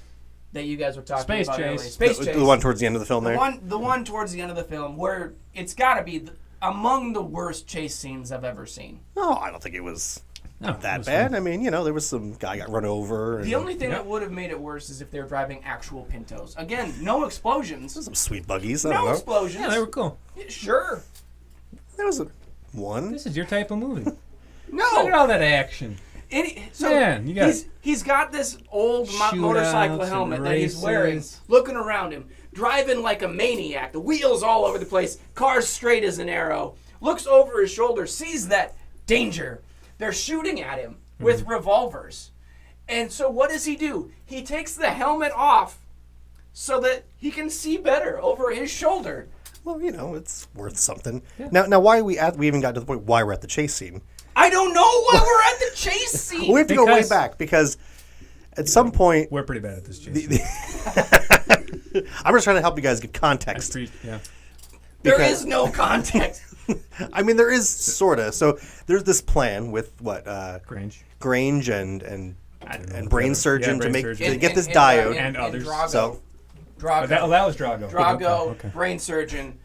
that you guys were talking about earlier?
Space chase. The one towards the end of the film there?
The one towards the end of the film where it's got to be among the worst chase scenes I've ever seen.
No, I don't think it was that bad. Fun. I mean, there was some guy got run over.
The only thing that would have made it worse is if they were driving actual Pintos. Again, no explosions.
Some sweet buggies.
No explosions.
Yeah, they were cool.
Yeah, sure.
There was one.
This is your type of movie.
No.
Look at all that action.
He's got this old motorcycle helmet that he's wearing, looking around him, driving like a maniac, the wheels all over the place, car's straight as an arrow, looks over his shoulder, sees that danger. They're shooting at him with revolvers. And so what does he do? He takes the helmet off so that he can see better over his shoulder.
Well, it's worth something. Yeah. Now, why are we even got to the point why we're at the chase scene?
I don't know why we're at the chase scene.
We have to go way back because at some point...
We're pretty bad at this chase scene.
I'm just trying to help you guys get context.
There is no context.
I mean, there is sort of. So there's this plan with Grange and brain surgeon to get this diode
and others.
Drago.
That was Drago.
Okay. Brain surgeon.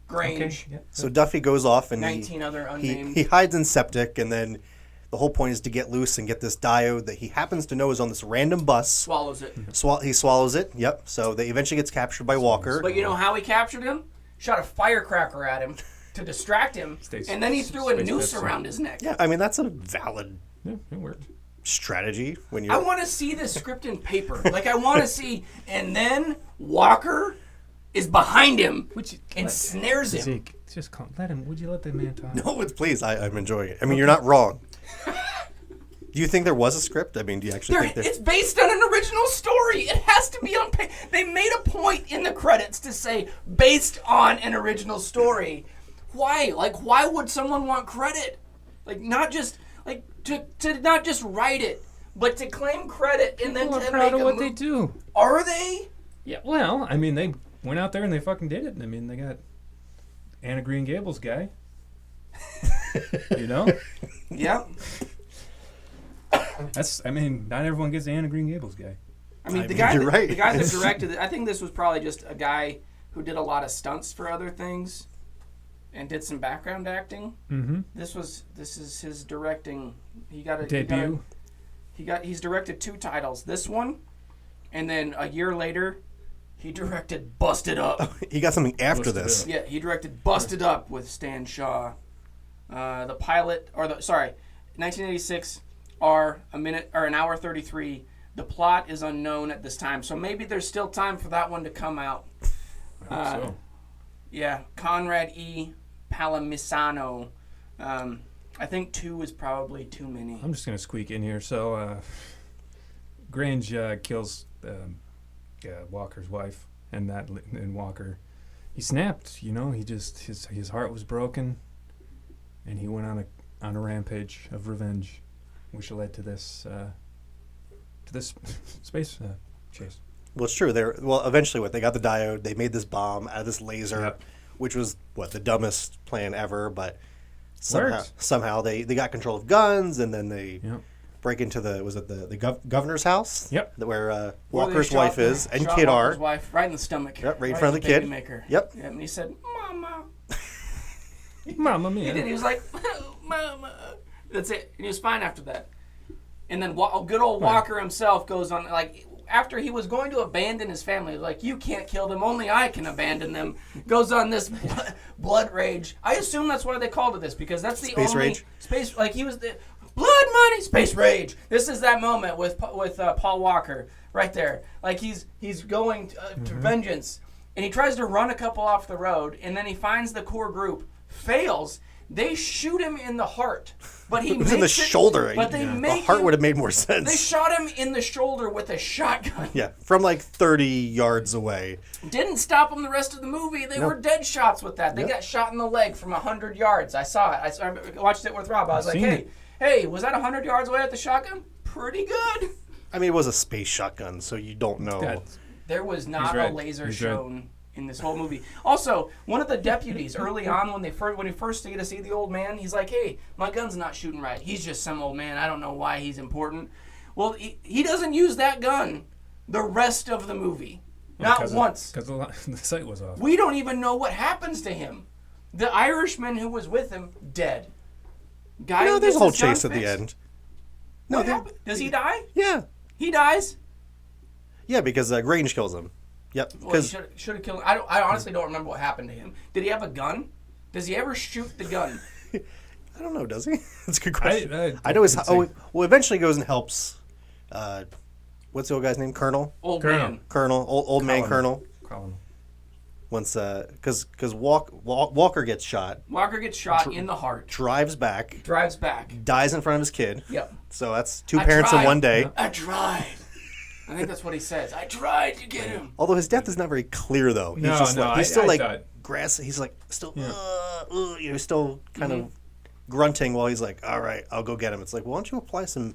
Grange.
Okay. Yep.
So Duffy goes off and
19 other unnamed.
He hides in septic, and then the whole point is to get loose and get this diode that he happens to know is on this random bus.
Swallows it.
He swallows it. Yep. So they eventually gets captured by Walker.
But you know how he captured him? Shot a firecracker at him to distract him, and then he threw a noose around his neck.
Yeah, I mean that's a valid.
Yeah, it worked.
Strategy when you.
I want to see this script in paper. I want to see, and then Walker is behind him
Would you
and snares him.
Zeke, just let him. Would you let the man talk?
No, please. I'm enjoying it. I mean, you're not wrong. Do you think there was a script? I mean, do you actually think there...
It's based on an original story. It has to be on... They made a point in the credits to say, based on an original story. Why? Like, why would someone want credit? Like, not just... Like, to not just write it, but to claim credit and then to make
proud of what they do.
Are they?
Yeah, well, I mean, they went out there and they fucking did it. I mean, they got Anna Green Gables guy. You know?
Yeah.
I mean, not everyone gets the Anna Green Gables guy.
I mean, the
you're right.
The guy that directed it, I think this was probably just a guy who did a lot of stunts for other things and did some background acting.
Mm-hmm.
This is his directing. He got a
debut.
He's directed 2 titles. This one, and then a year later, he directed Busted Up.
He got something after
Busted
this.
Up.
Yeah, he directed Busted Up with Stan Shaw. The pilot, 1986, are an hour 33. The plot is unknown at this time, so maybe there's still time for that one to come out.
I hope so.
Yeah, Conrad E. Palamisano. I think 2 is probably too many.
I'm just gonna squeak in here. So, Grange kills Walker's wife, and Walker, he snapped. You know, he just his heart was broken, and he went on a rampage of revenge, which led to this space chase.
Well, it's true. Eventually, they got the diode. They made this bomb out of this laser,
Yep.
which was the dumbest plan ever. But
Worked.
somehow they got control of guns, and then they
Yep.
break into the governor's house.
Yep.
Where Walker's wife is, and
shot
kid
Walker's
are.
wife right in the stomach.
Yep, right in front of the kid.
Maker.
Yep.
Yeah, and he said, "Mama."
Mamma
He
mia.
did. He was like, "Mama." That's it. And he was fine after that. And then good old Walker himself goes on, like, after he was going to abandon his family, like, you can't kill them, only I can abandon them. Goes on this blood rage. I assume that's why they called it this, because that's the
Space
only
rage?
space. Like, he was the blood money, space rage. This is that moment with Paul Walker right there. Like, he's going to vengeance, and he tries to run a couple off the road, and then he finds the core group, fails. They shoot him in the heart, but he
It was in the shoulder.
But they
The heart would have made more sense.
They shot him in the shoulder with a shotgun.
Yeah, from like 30 yards away.
Didn't stop him the rest of the movie. They were dead shots with that. They got shot in the leg from 100 yards. I saw it. I watched it with Rob. I was like, hey, was that 100 yards away at the shotgun? Pretty good.
I mean, it was a space shotgun, so you don't know.
There was not a laser shown in this whole movie. Also, one of the deputies early on when he first get to see the old man, he's like, "Hey, my gun's not shooting right. He's just some old man. I don't know why he's important." Well, he doesn't use that gun the rest of the movie. Not once.
Because the sight was off.
We don't even know what happens to him. The Irishman who was with him, dead. Guy
No,
who
there's
gets
a whole
his gun
chase at the
fixed.
end.
What happened? Does he die?
Yeah.
He dies?
Yeah, because Grange kills him. Yep.
Well, he should have killed him. I honestly don't remember what happened to him. Did he have a gun? Does he ever shoot the gun?
I don't know, does he? That's a good question.
I
know his... eventually goes and helps... what's the old guy's name? Colonel?
Old man.
Colonel. Old man Colonel.
Colin.
Once... Because Walker gets shot.
Walker gets shot in the heart.
Drives back. Dies in front of his kid.
Yep.
So that's 2 parents in one day.
I tried. I think that's what he says. I tried to get him.
Although his death is not very clear, though. He's still grass. He's like still, still kind of grunting while he's like, "All right, I'll go get him." It's like, why don't you apply some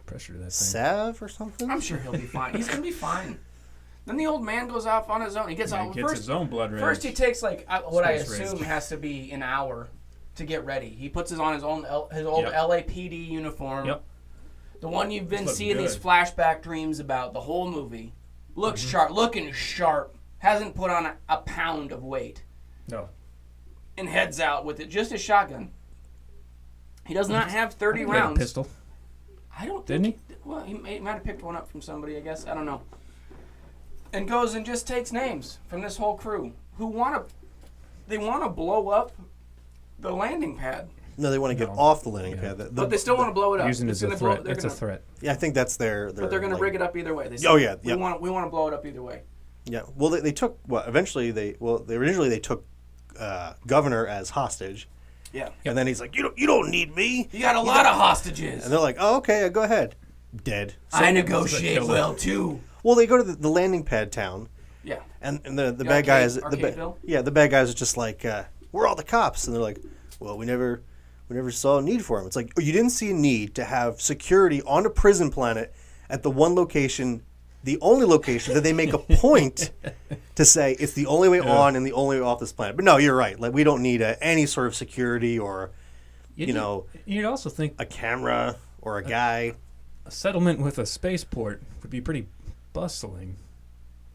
pressure to that thing.
salve or something?
I'm sure he'll be fine. He's gonna be fine. Then the old man goes off on his own. He gets
his own blood rage.
First, he takes what I assume
rage.
has to be an hour to get ready. He puts on his old LAPD uniform.
Yep.
The one you've been seeing
good.
these flashback dreams about the whole movie. Looks sharp. Looking sharp. Hasn't put on a pound of weight.
No.
And heads out with it. Just a shotgun. He does not have 30
He had
rounds.
a pistol.
I don't
Didn't
think... Well, he might have picked one up from somebody, I guess. I don't know. And goes and just takes names from this whole crew who want to blow up the landing pad.
No, they want to get off the landing pad.
But they still want to blow it up.
Using it as a threat. It's a threat.
Yeah, I think that's their
But they're going to rig it up either way. They say,
Oh, yeah.
We want to blow it up either way.
Yeah. Well, they took eventually they originally took Governor as hostage.
Yeah.
And then he's like, you don't need me.
You got a lot of hostages.
And they're like, oh, okay, go ahead. Dead. So,
I negotiate well too.
well, they go to the landing pad town.
Yeah.
And the bad guys, the bad guys are just like, we're all the cops, and they're like, well, we never saw a need for them. It's like, oh, you didn't see a need to have security on a prison planet at the one location, the only location that they make a point to say it's the only way on and the only way off this planet. But no, you're right. Like, we don't need any sort of security or,
You'd also think
a camera or a guy.
A settlement with a spaceport would be pretty bustling.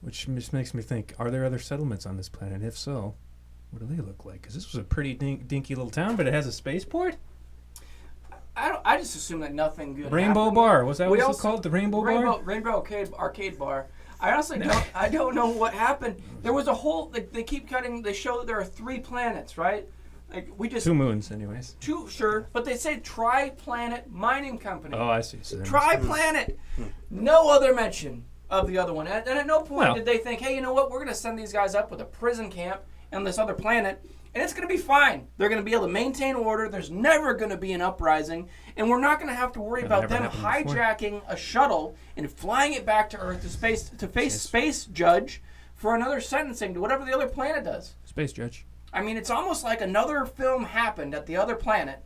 Which just makes me think, are there other settlements on this planet? If so, what do they look like? Because this was a pretty dinky little town, but it has a spaceport?
I just assume that nothing good
Rainbow
happened.
Bar. Was that what it's called? The Rainbow Bar?
Rainbow Arcade Bar. I honestly don't know what happened. There was a whole... they keep cutting... They show that there are 3 planets, right? Like, we just...
2 moons, anyways.
2, sure. But they say Tri-Planet Mining Company.
Oh, I see. So
Tri-Planet. No other mention of the other one. And at no point did they think, hey, you know what? We're going to send these guys up with a prison camp on this other planet, and it's going to be fine. They're going to be able to maintain order. There's never going to be an uprising, and we're not going to have to worry about them hijacking a shuttle and flying it back to Earth to face Space Judge for another sentencing to whatever the other planet does.
Space Judge.
I mean, it's almost like another film happened at the other planet,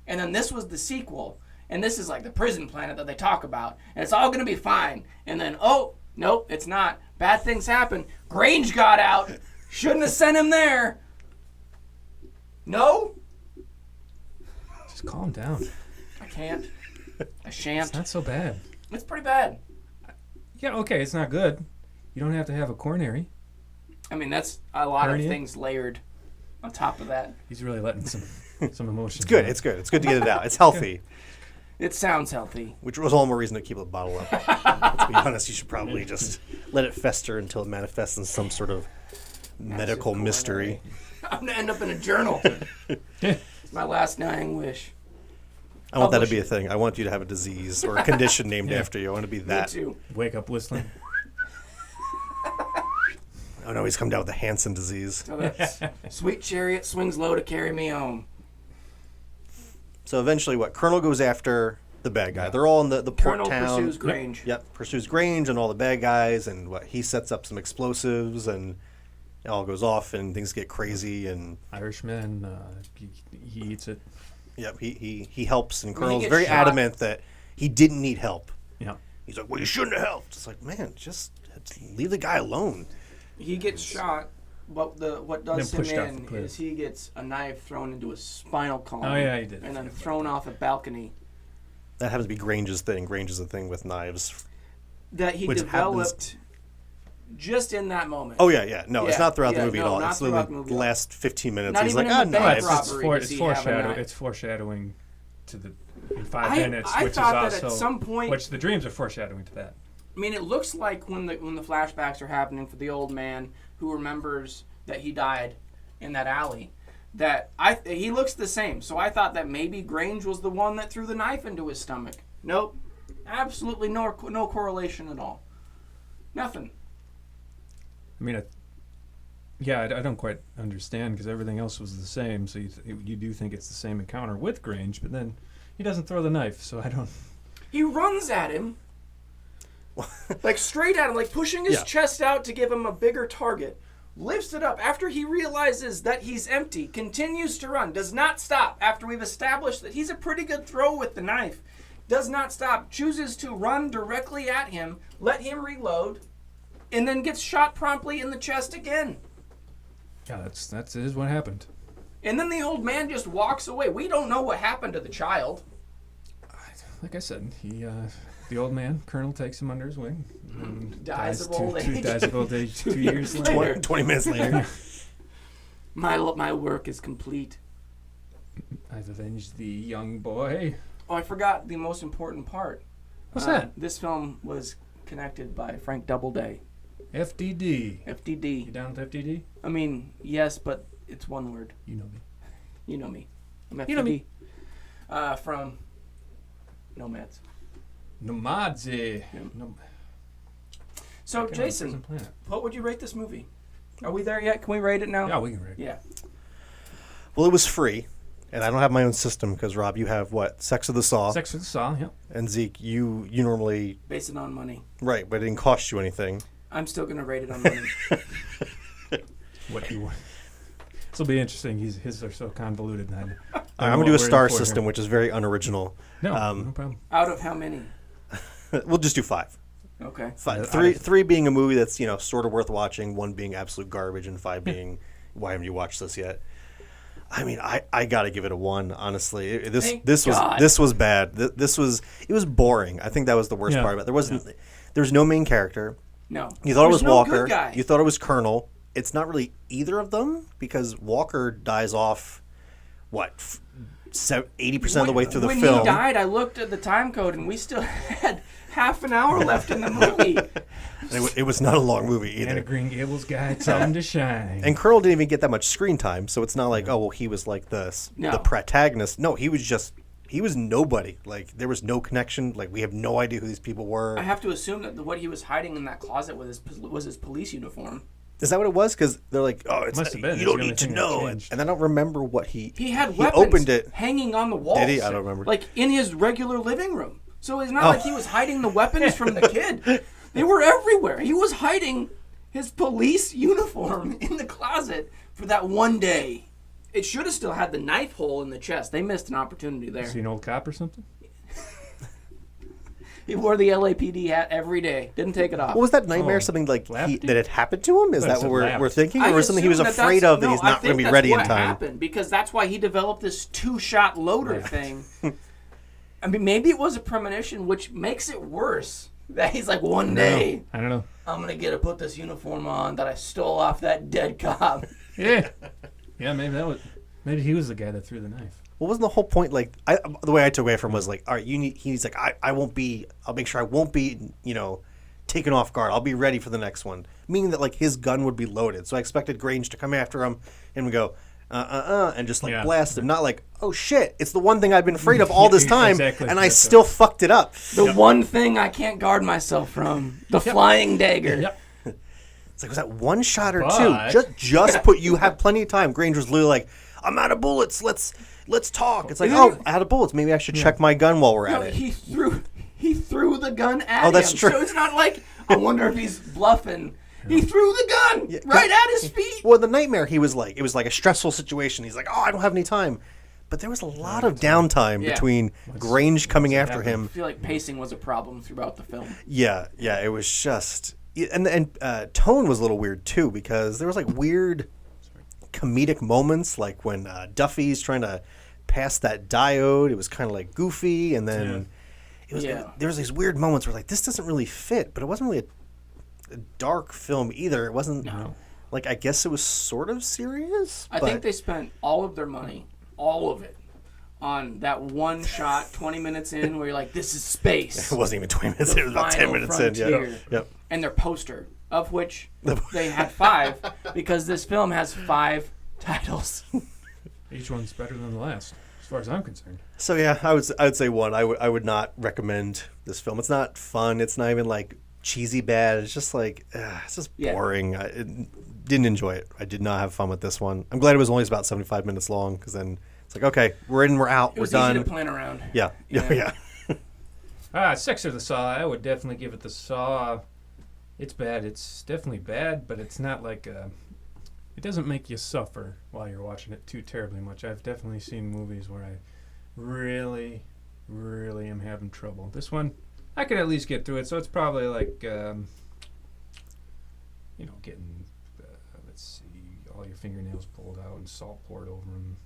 and then this was the sequel. And this is like the prison planet that they talk about. And it's all going to be fine. And then, oh, nope, it's not. Bad things happen. Grange got out. Shouldn't have sent him there. No?
Just calm down.
I can't. I shan't.
It's not so bad.
It's pretty bad.
Yeah, okay, it's not good. You don't have to have a coronary.
I mean, that's a lot of things layered on top of that.
He's really letting some emotions.
It's good. It's good. It's good to get it out. It's healthy.
It sounds healthy.
Which was all more reason to keep the bottle up. Let's be honest, you should probably just let it fester until it manifests in some sort of medical mystery.
I'm going to end up in a journal. It's my last dying wish.
I want that to be a thing. I want you to have a disease or a condition named after you. I want to be that.
Me too.
Wake up whistling.
Oh no, he's come down with the Hansen disease.
So that's sweet chariot swings low to carry me home.
So eventually, Colonel goes after the bad guy. They're all in the port
Colonel
town.
pursues Grange.
Yep, pursues Grange and all the bad guys, and he sets up some explosives, and it all goes off, and things get crazy. And
Irishman, he eats it.
Yep, he helps, and Colonel's very adamant that he didn't need help.
Yeah,
he's like, well, you shouldn't have helped. It's like, man, just leave the guy alone.
He gets shot. But what does him in is he gets a knife thrown into his spinal column.
Oh, yeah, he did.
And then thrown off a balcony.
That happens to be Grange's thing. Grange is the thing with knives.
That he developed just in that moment.
Oh, yeah. No, it's not throughout the movie at all. It's literally the last 15 minutes.
Not
he's
even
like,
in the bank robbery
it's foreshadowing to the in 5 minutes, which is also...
that at some point...
Which the dreams are foreshadowing to that.
I mean, it looks like when the flashbacks are happening for the old man who remembers that he died in that alley, that he looks the same. So I thought that maybe Grange was the one that threw the knife into his stomach. Nope. Absolutely no correlation at all. Nothing.
I mean, I don't quite understand because everything else was the same. So you do think it's the same encounter with Grange, but then he doesn't throw the knife, so I don't...
He runs at him. Like straight at him, like pushing his chest out to give him a bigger target. Lifts it up after he realizes that he's empty. Continues to run. Does not stop after we've established that he's a pretty good throw with the knife. Does not stop. Chooses to run directly at him. Let him reload. And then gets shot promptly in the chest again.
Yeah, that is what happened.
And then the old man just walks away. We don't know what happened to the child.
Like I said, the old man, Colonel, takes him under his wing. And
dies of old age.
Dies of old age 2 years later.
20 minutes later.
My work is complete.
I've avenged the young boy.
Oh, I forgot the most important part.
What's that?
This film was connected by Frank Doubleday.
FDD.
FDD.
You down with FDD?
I mean, yes, but it's one word.
You know me.
You know me. I'm FDD.
You know me.
From Nomads.
Nomads.
Yeah. So, Jason, what would you rate this movie? Are we there yet? Can we rate it now?
Yeah, we can rate it.
Yeah.
Well, it was free, and I don't have my own system because, Rob, you have what? Sex of the Saw.
Sex of the Saw, yeah.
And Zeke, you normally...
Base it on money.
Right, but it didn't cost you anything.
I'm still going to rate it on money.
What you want. This will be interesting. His are so convoluted. I'm
going to do a star system, which is very unoriginal.
No, no problem.
Out of how many?
We'll just do 5.
Okay.
5. Three being a movie that's, sort of worth watching, 1 being absolute garbage, and 5 being, why haven't you watched this yet? I mean, I got to give it a 1, honestly. This was bad. It was boring. I think that was the worst part of it. There was no main character.
No.
You thought it was Walker.
Good guy.
You thought it was Colonel. It's not really either of them because Walker dies off, 80% of the way through the film.
When he died, I looked at the time code, and we still had half an hour left in the movie.
It was not a long movie either.
And a Green Gables guy, time to shine.
And Colonel didn't even get that much screen time, so it's not like, he was like the protagonist. No, he was nobody. Like, there was no connection. Like, we have no idea who these people were.
I have to assume that what he was hiding in that closet was his police uniform.
Is that what it was? Because they're like, you don't need to know. And I don't remember what he
had weapons
opened it.
hanging on the walls.
Did he? I don't remember.
Like, in his regular living room. So it's not like he was hiding the weapons from the kid. They were everywhere. He was hiding his police uniform in the closet for that one day. It should have still had the knife hole in the chest. They missed an opportunity there.
Is he an old cop or something?
He wore the LAPD hat every day. Didn't take it off.
What was that nightmare? Something like that had happened to him? Is that what we're thinking? Or was something he was afraid of that he's not going to be ready in time?
Happened because that's why he developed this 2-shot loader thing. I mean, maybe it was a premonition, which makes it worse. That he's like, one day,
I don't know.
I'm going to put this uniform on that I stole off that dead cop.
Yeah. Yeah, maybe he was the guy that threw the knife.
What was the whole point? Like, the way I took away from was like, all right, he's like, I'll make sure I won't be, taken off guard. I'll be ready for the next one. Meaning that like his gun would be loaded. So I expected Grange to come after him and we go, and just like blast him. Not like, oh shit, it's the one thing I've been afraid of all this time, and I still fucked it up.
The one thing I can't guard myself from, the flying dagger.
Yep.
It's like, was that one shot or two? Just put. You have plenty of time. Grange was literally like, I'm out of bullets. Let's talk. It's like, out of bullets. Maybe I should check my gun while we're at it.
He threw the gun at him.
Oh, that's true.
So it's not like, I wonder if he's bluffing. He threw the gun right at his feet.
Well, the nightmare, it was like a stressful situation. He's like, I don't have any time. But there was a lot of downtime between Grange coming after him.
I feel like pacing was a problem throughout the film.
Yeah, it was just... And tone was a little weird, too, because there was like weird comedic moments, like when Duffy's trying to pass that diode. It was kind of like goofy, and then there was these weird moments where like, this doesn't really fit, but it wasn't really a dark film either. It wasn't like, I guess it was sort of serious.
I think they spent all of their money, all of it, on that one shot 20 minutes in where you're like, this is space.
It wasn't even 20 minutes. It was about 10 minutes in. Yep.
And their poster, of which they had 5, because this film has 5 titles.
Each one's better than the last, as far as I'm concerned.
So yeah, I would say 1. I would not recommend this film. It's not fun. It's not even like cheesy bad. It's just like it's just boring. I didn't enjoy it. I did not have fun with this one. I'm glad it was only about 75 minutes long, because then it's like, okay, we're in, we're out, we're done.
It was easy to plan around.
Yeah.
Sex of the Saw. I would definitely give it the Saw. It's bad. It's definitely bad, but it's not like it doesn't make you suffer while you're watching it too terribly much. I've definitely seen movies where I really, really am having trouble. This one, I could at least get through it, so it's probably like, getting, let's see, all your fingernails pulled out and salt poured over them,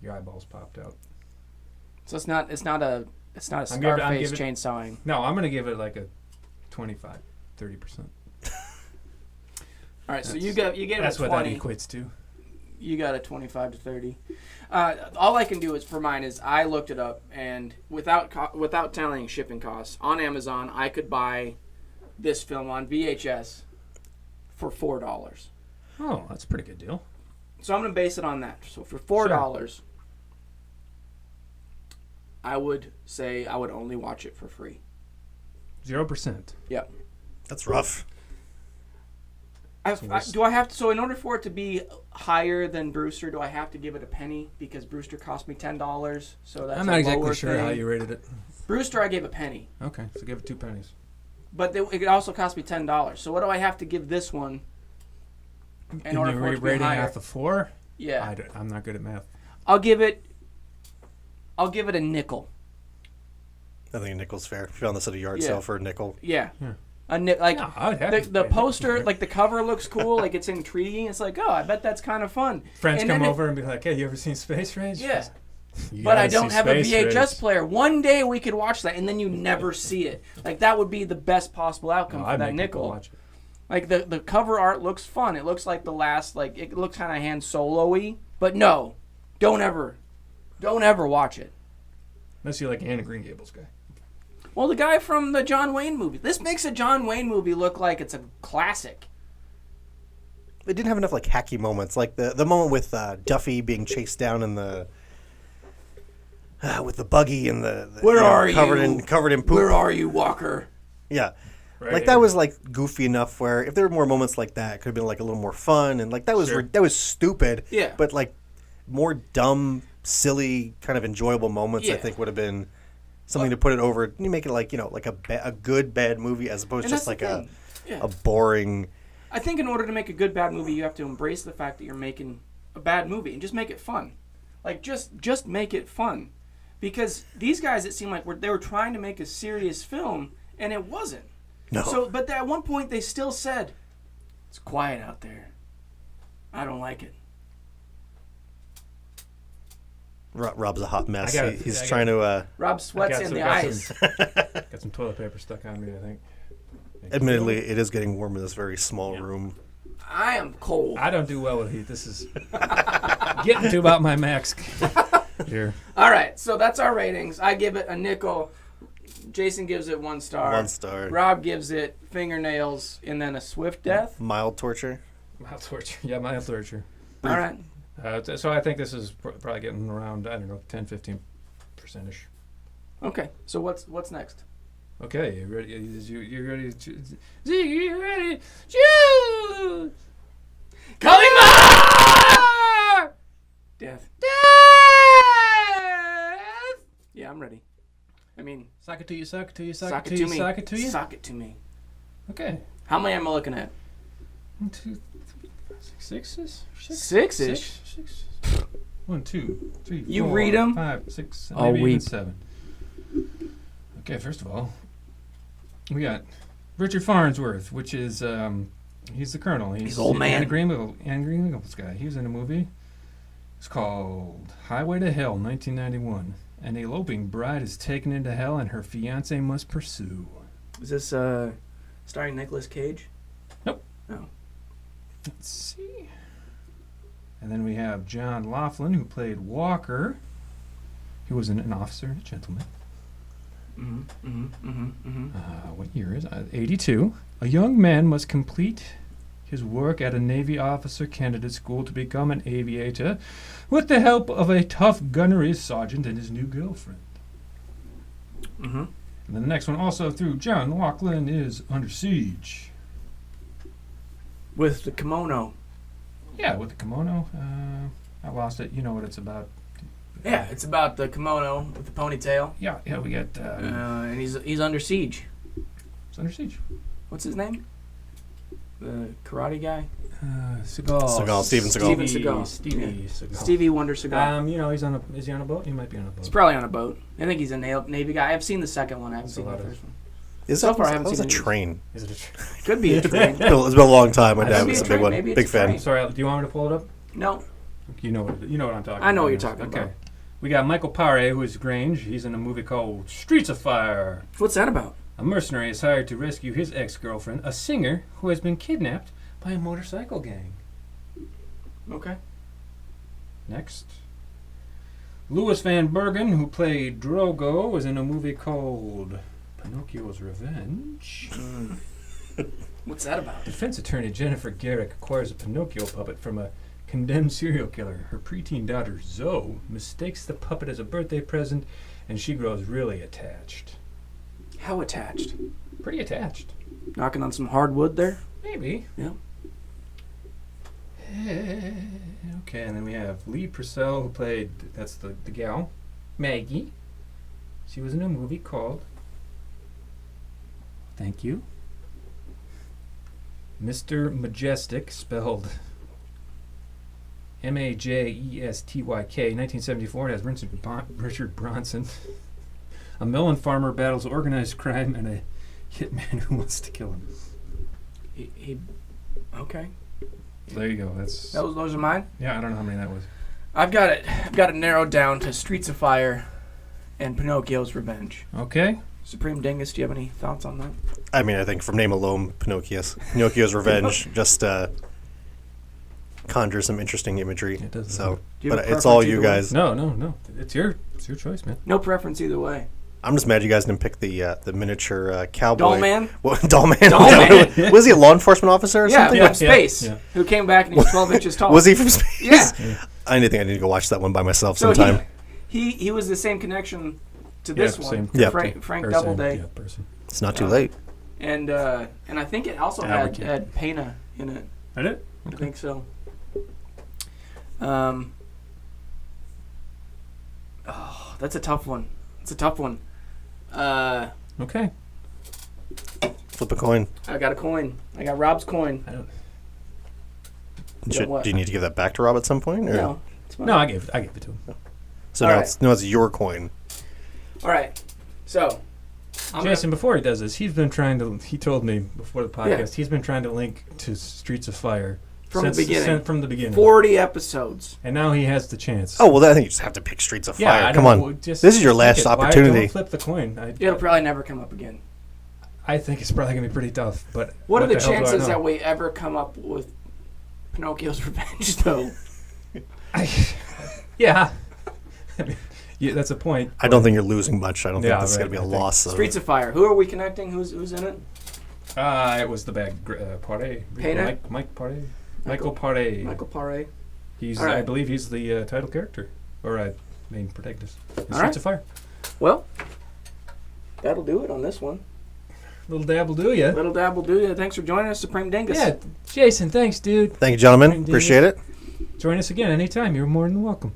your eyeballs popped out.
So it's not a Scarface chainsawing.
No, I'm gonna give it like a 25, 30%.
All right, so you gave it a 20.
That's what that equates to.
You got a 25 to 30. All I can do for mine is I looked it up, and without tallying shipping costs, on Amazon, I could buy this film on VHS for $4.
Oh, that's a pretty good deal.
So I'm going to base it on that. So for $4, I would say I would only watch it for free.
0%.
Yep.
That's rough.
Do I have to? So in order for it to be higher than Brewster, do I have to give it a penny because Brewster cost me $10? So that's
I'm not exactly
lower
sure
thing.
how you rated it.
Brewster, I gave a penny.
Okay, so give it 2 pennies.
But it also cost me $10. So what do I have to give this one in order for it to be
rating
higher?
out the 4?
Yeah.
I'm not good at math.
I'll give it a nickel.
I think a nickel's fair. If you're on this at a yard sale for a nickel.
Yeah.
Yeah.
Like
No, I'd have
the
to-
poster, like the cover looks cool, like it's intriguing. It's like, oh, I bet that's kind of fun.
Friends
And
come
then
over and be like, hey, you ever seen Space Race?
Yeah.
You
But I
gotta
don't
see
have a
Space
VHS
Race.
player. One day we could watch that, and then you never see it. Like that would be the best possible outcome
No,
for
I'd
that
make people
nickel.
watch it.
Like the cover art looks fun. It looks like the last, like it looks kind of Han Solo-y. But no, don't ever watch it.
Unless you like Anna Green Gables guy.
Well, the guy from the John Wayne movie. This makes a John Wayne movie look like it's a classic.
It didn't have enough like hacky moments, like the moment with Duffy being chased down in the with the buggy and the
Where are
covered
you?
covered in poop.
Where are you, Walker?
Yeah.
Right.
Like that was like goofy enough where if there were more moments like that, it could have been like a little more fun and like that was
Sure.
that was stupid.
Yeah.
But like more dumb, silly, kind of enjoyable moments, I
Yeah.
think would have been something to put it over. You make it like like a good bad movie as opposed
And
to just
that's
like
the thing. Yeah.
a boring.
I think in order to make a good bad movie, you have to embrace the fact that you're making a bad movie and just make it fun. Like just make it fun, because these guys, it seemed like they were trying to make a serious film and it wasn't.
No.
So, but at one point they still said, "It's quiet out there. I don't like it."
Rob's a hot mess.
I got it.
He's
I
trying to.
Rob sweats in the eyes.
Got some toilet paper stuck on me, I think.
Admittedly, it is getting warm in this very small room.
I am cold.
I don't do well with heat. This is getting to about my max here.
All right, so that's our ratings. I give it a nickel. Jason gives it 1 star.
1 star.
Rob gives it fingernails and then a swift death.
Mild torture.
Mild torture. Yeah, mild torture.
All right.
So I think this is probably getting around, I don't know, 10-15%ish.
Okay. So what's next?
Okay, you ready? You ready? Zeke, you ready? Choose!
Coming back! Death. Yeah, I'm ready. I mean,
Sock it to you, sock it to you, sock
sock
it
it
to
to
you,
me.
sock it to you.
Sock it to me.
Okay.
How many am I looking at?
1, 2, 3, 6
Six-ish?
6. 1, 2, 3, 4,
You read 'em?
5, 6,
I'll
maybe even
weep.
7. Okay, first of all, we got Richard Farnsworth, which is he's the colonel.
He's old man.
Anna Green Gables guy. He was in a movie. It's called Highway to Hell, 1991. An eloping bride is taken into hell, and her fiance must pursue.
Is this starring Nicolas Cage?
Nope.
No.
Let's see. And then we have John Laughlin, who played Walker. He was an officer and a gentleman. What year is it? 82. A young man must complete his work at a Navy officer candidate school to become an aviator with the help of a tough gunnery sergeant and his new girlfriend. And then the next one, also through John Laughlin, is Under Siege.
With the kimono.
Yeah, with the kimono. I lost it. You know what it's about.
Yeah, it's about the kimono with the ponytail.
Yeah, we got...
And he's under siege.
it's Under Siege.
What's his name? The karate guy?
Seagal.
Steven Seagal.
Steven Seagal.
Stevie Seagal.
Stevie Wonder Seagal.
You know, is he on a boat? He might be on a boat.
He's probably on a boat. I think he's a Navy guy. I've seen the second one. I haven't
That's a
seen the
lot of-
first one.
So
far, I haven't
that was
seen
a
the news.
train.
Is it a
Could be a train.
It's been a long time. My
Maybe
dad
a
was a big
train,
one.
maybe it's
Big
a
fan.
train.
Sorry, do you want me to pull it up?
No.
You know what I'm talking about.
I know what you're talking
okay.
about.
We got Michael Paré, who is Grange. He's in a movie called Streets of Fire.
What's that about?
A mercenary is hired to rescue his ex-girlfriend, a singer who has been kidnapped by a motorcycle gang.
Okay.
Next. Louis Van Bergen, who played Drogo, was in a movie called Pinocchio's Revenge.
What's that about?
Defense attorney Jennifer Garrick acquires a Pinocchio puppet from a condemned serial killer. Her preteen daughter, Zoe, mistakes the puppet as a birthday present, and she grows really attached.
How attached?
Pretty attached.
Knocking on some hardwood there.
Maybe.
Yeah.
Okay, and then we have Lee Purcell, who played, that's the gal, Maggie. She was in a movie called, thank you, Mr. Majestic, spelled Majestyk, 1974. It has Richard Bronson. A melon farmer battles organized crime and a hitman who wants to kill him.
Okay.
There you go.
Those are mine.
Yeah, I don't know how many that was.
I've got it narrowed down to Streets of Fire and Pinocchio's Revenge.
Okay.
Supreme Dingus, do you have any thoughts on that?
I mean, I think from name alone, Pinocchio's Revenge just conjures some interesting imagery.
It does.
So,
Do you have
but
a
it's all
preference
you
either way?
guys.
No. It's your choice, man.
No preference either way.
I'm just mad you guys didn't pick the miniature cowboy.
Doll Man?
What, Doll Man?
Doll Man.
Was he a law enforcement officer or something?
From space.
Yeah.
Who came back and he's 12 inches tall.
Was he from space?
Yeah.
I think I need to go watch that one by myself
So
sometime.
he was the same connection to this one.
same.
Yeah.
Frank Doubleday.
Person.
It's not too late.
And I think it also had Pena in it.
Did it?
I think so. That's a tough one.
Okay.
Flip a coin.
I got a coin. I got Rob's coin.
I don't.
what?
Do you need to give that back to Rob at some point? Or?
No. It's fine.
No, I gave it to him.
So
All
now,
right.
it's your coin.
All right. So.
Jason, before he does this, he told me before the podcast,
Yeah.
he's been trying to link to Streets of Fire
From the beginning.
40
40 episodes.
And now he has the chance.
Oh, well, then I think you just have to pick Streets of Fire.
I
Come
don't know,
on.
just
This is your
pick
last
it. Why
opportunity.
don't flip the coin.
It'll probably never come up again.
I think it's probably going to be pretty tough. But
What are the
hell do I
chances
know?
that we ever come up with Pinocchio's Revenge, though?
Yeah. I mean, yeah, that's a point.
I don't think you're losing much. I don't think this is
right,
going to be a
I think-
loss.
Streets of Fire. Who are we connecting? Who's in it?
It was the bag. Paré.
Pena?
Mike Paré. Michael Paré.
Michael Paré.
He's.
All right.
I believe he's the title character or main protagonist. In Streets
right.
of Fire.
Well, that'll do it on this one.
Little dab will do ya.
Little dab will do it. Thanks for joining us, Supreme Dingus.
Yeah, Jason, thanks, dude.
Thank you, gentlemen.
Dingus.
Appreciate it.
Join us again anytime. You're more than welcome.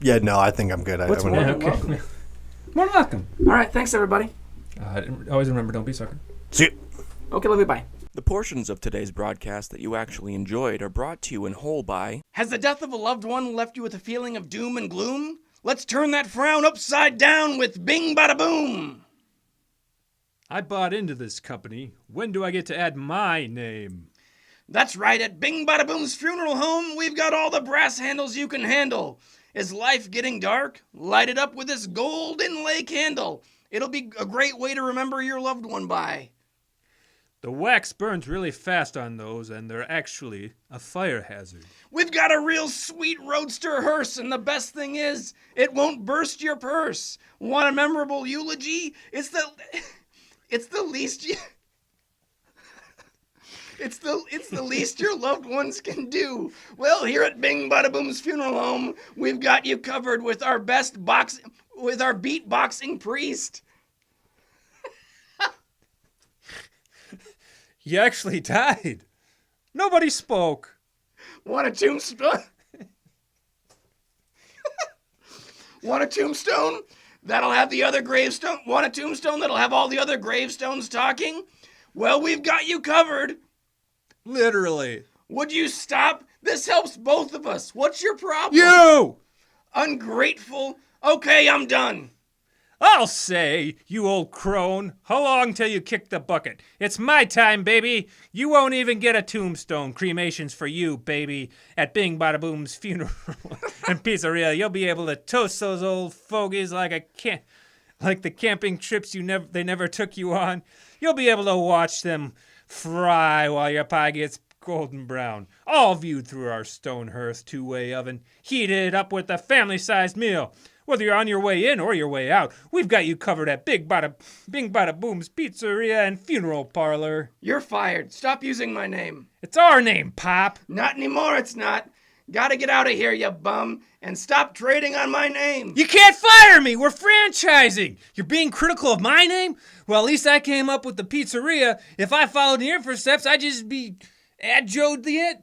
Yeah, no, I think I'm good.
What's
I'm
more
gonna-
than welcome?
More than welcome.
All right. Thanks, everybody.
Always remember, don't be a sucker.
See you.
Okay, love you. Bye.
The portions of today's broadcast that you actually enjoyed are brought to you in whole by...
Has the death of a loved one left you with a feeling of doom and gloom? Let's turn that frown upside down with Bing Bada Boom.
I bought into this company. When do I get to add my name?
That's right, at Bing Bada Boom's funeral home, we've got all the brass handles you can handle. Is life getting dark? Light it up with this gold inlay candle. It'll be a great way to remember your loved one by.
The wax burns really fast on those, and they're actually a fire hazard.
We've got a real sweet roadster hearse, and the best thing is, it won't burst your purse. Want a memorable eulogy? It's the least you... It's the least your loved ones can do. Well, here at Bing Bada Boom's funeral home, we've got you covered with our beatboxing priest.
He actually died. Nobody spoke.
Want a tombstone? Want a tombstone? That'll have the other gravestone. Want a tombstone that'll have all the other gravestones talking? Well, we've got you covered.
Literally.
Would you stop? This helps both of us. What's your problem?
You!
Ungrateful. Okay, I'm done.
I'll say, you old crone. How long till you kick the bucket? It's my time, baby. You won't even get a tombstone. Cremations for you, baby. At Bing Bada Boom's funeral and pizzeria, you'll be able to toast those old fogies like the camping trips they never took you on. You'll be able to watch them fry while your pie gets golden brown. All viewed through our stone hearth two-way oven, heated up with a family-sized meal. Whether you're on your way in or your way out, we've got you covered at Bing Bada Boom's Pizzeria and Funeral Parlor.
You're fired. Stop using my name.
It's our name, Pop.
Not anymore, it's not.
Gotta get out of here, you bum, and stop trading on my name.
You can't fire me. We're franchising. You're being critical of my name? Well, at least I came up with the pizzeria. If I followed in your footsteps, I'd just be add Joe the end.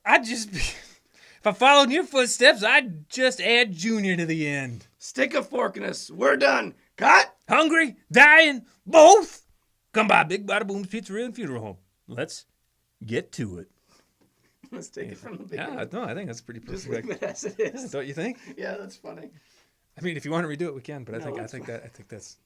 If I followed in your footsteps, I'd just add Junior to the end.
Stick a fork in us. We're done. Cut.
Hungry? Dying? Both? Come by Big Bada Boom's Pizzeria and Funeral Home. Let's get to it.
Let's take it from the beginning.
Yeah, no, I think that's pretty perfect.
Just leave it as it is.
Yeah, don't you think?
Yeah, that's funny.
I mean, if you want to redo it, we can. But I think
it's
that's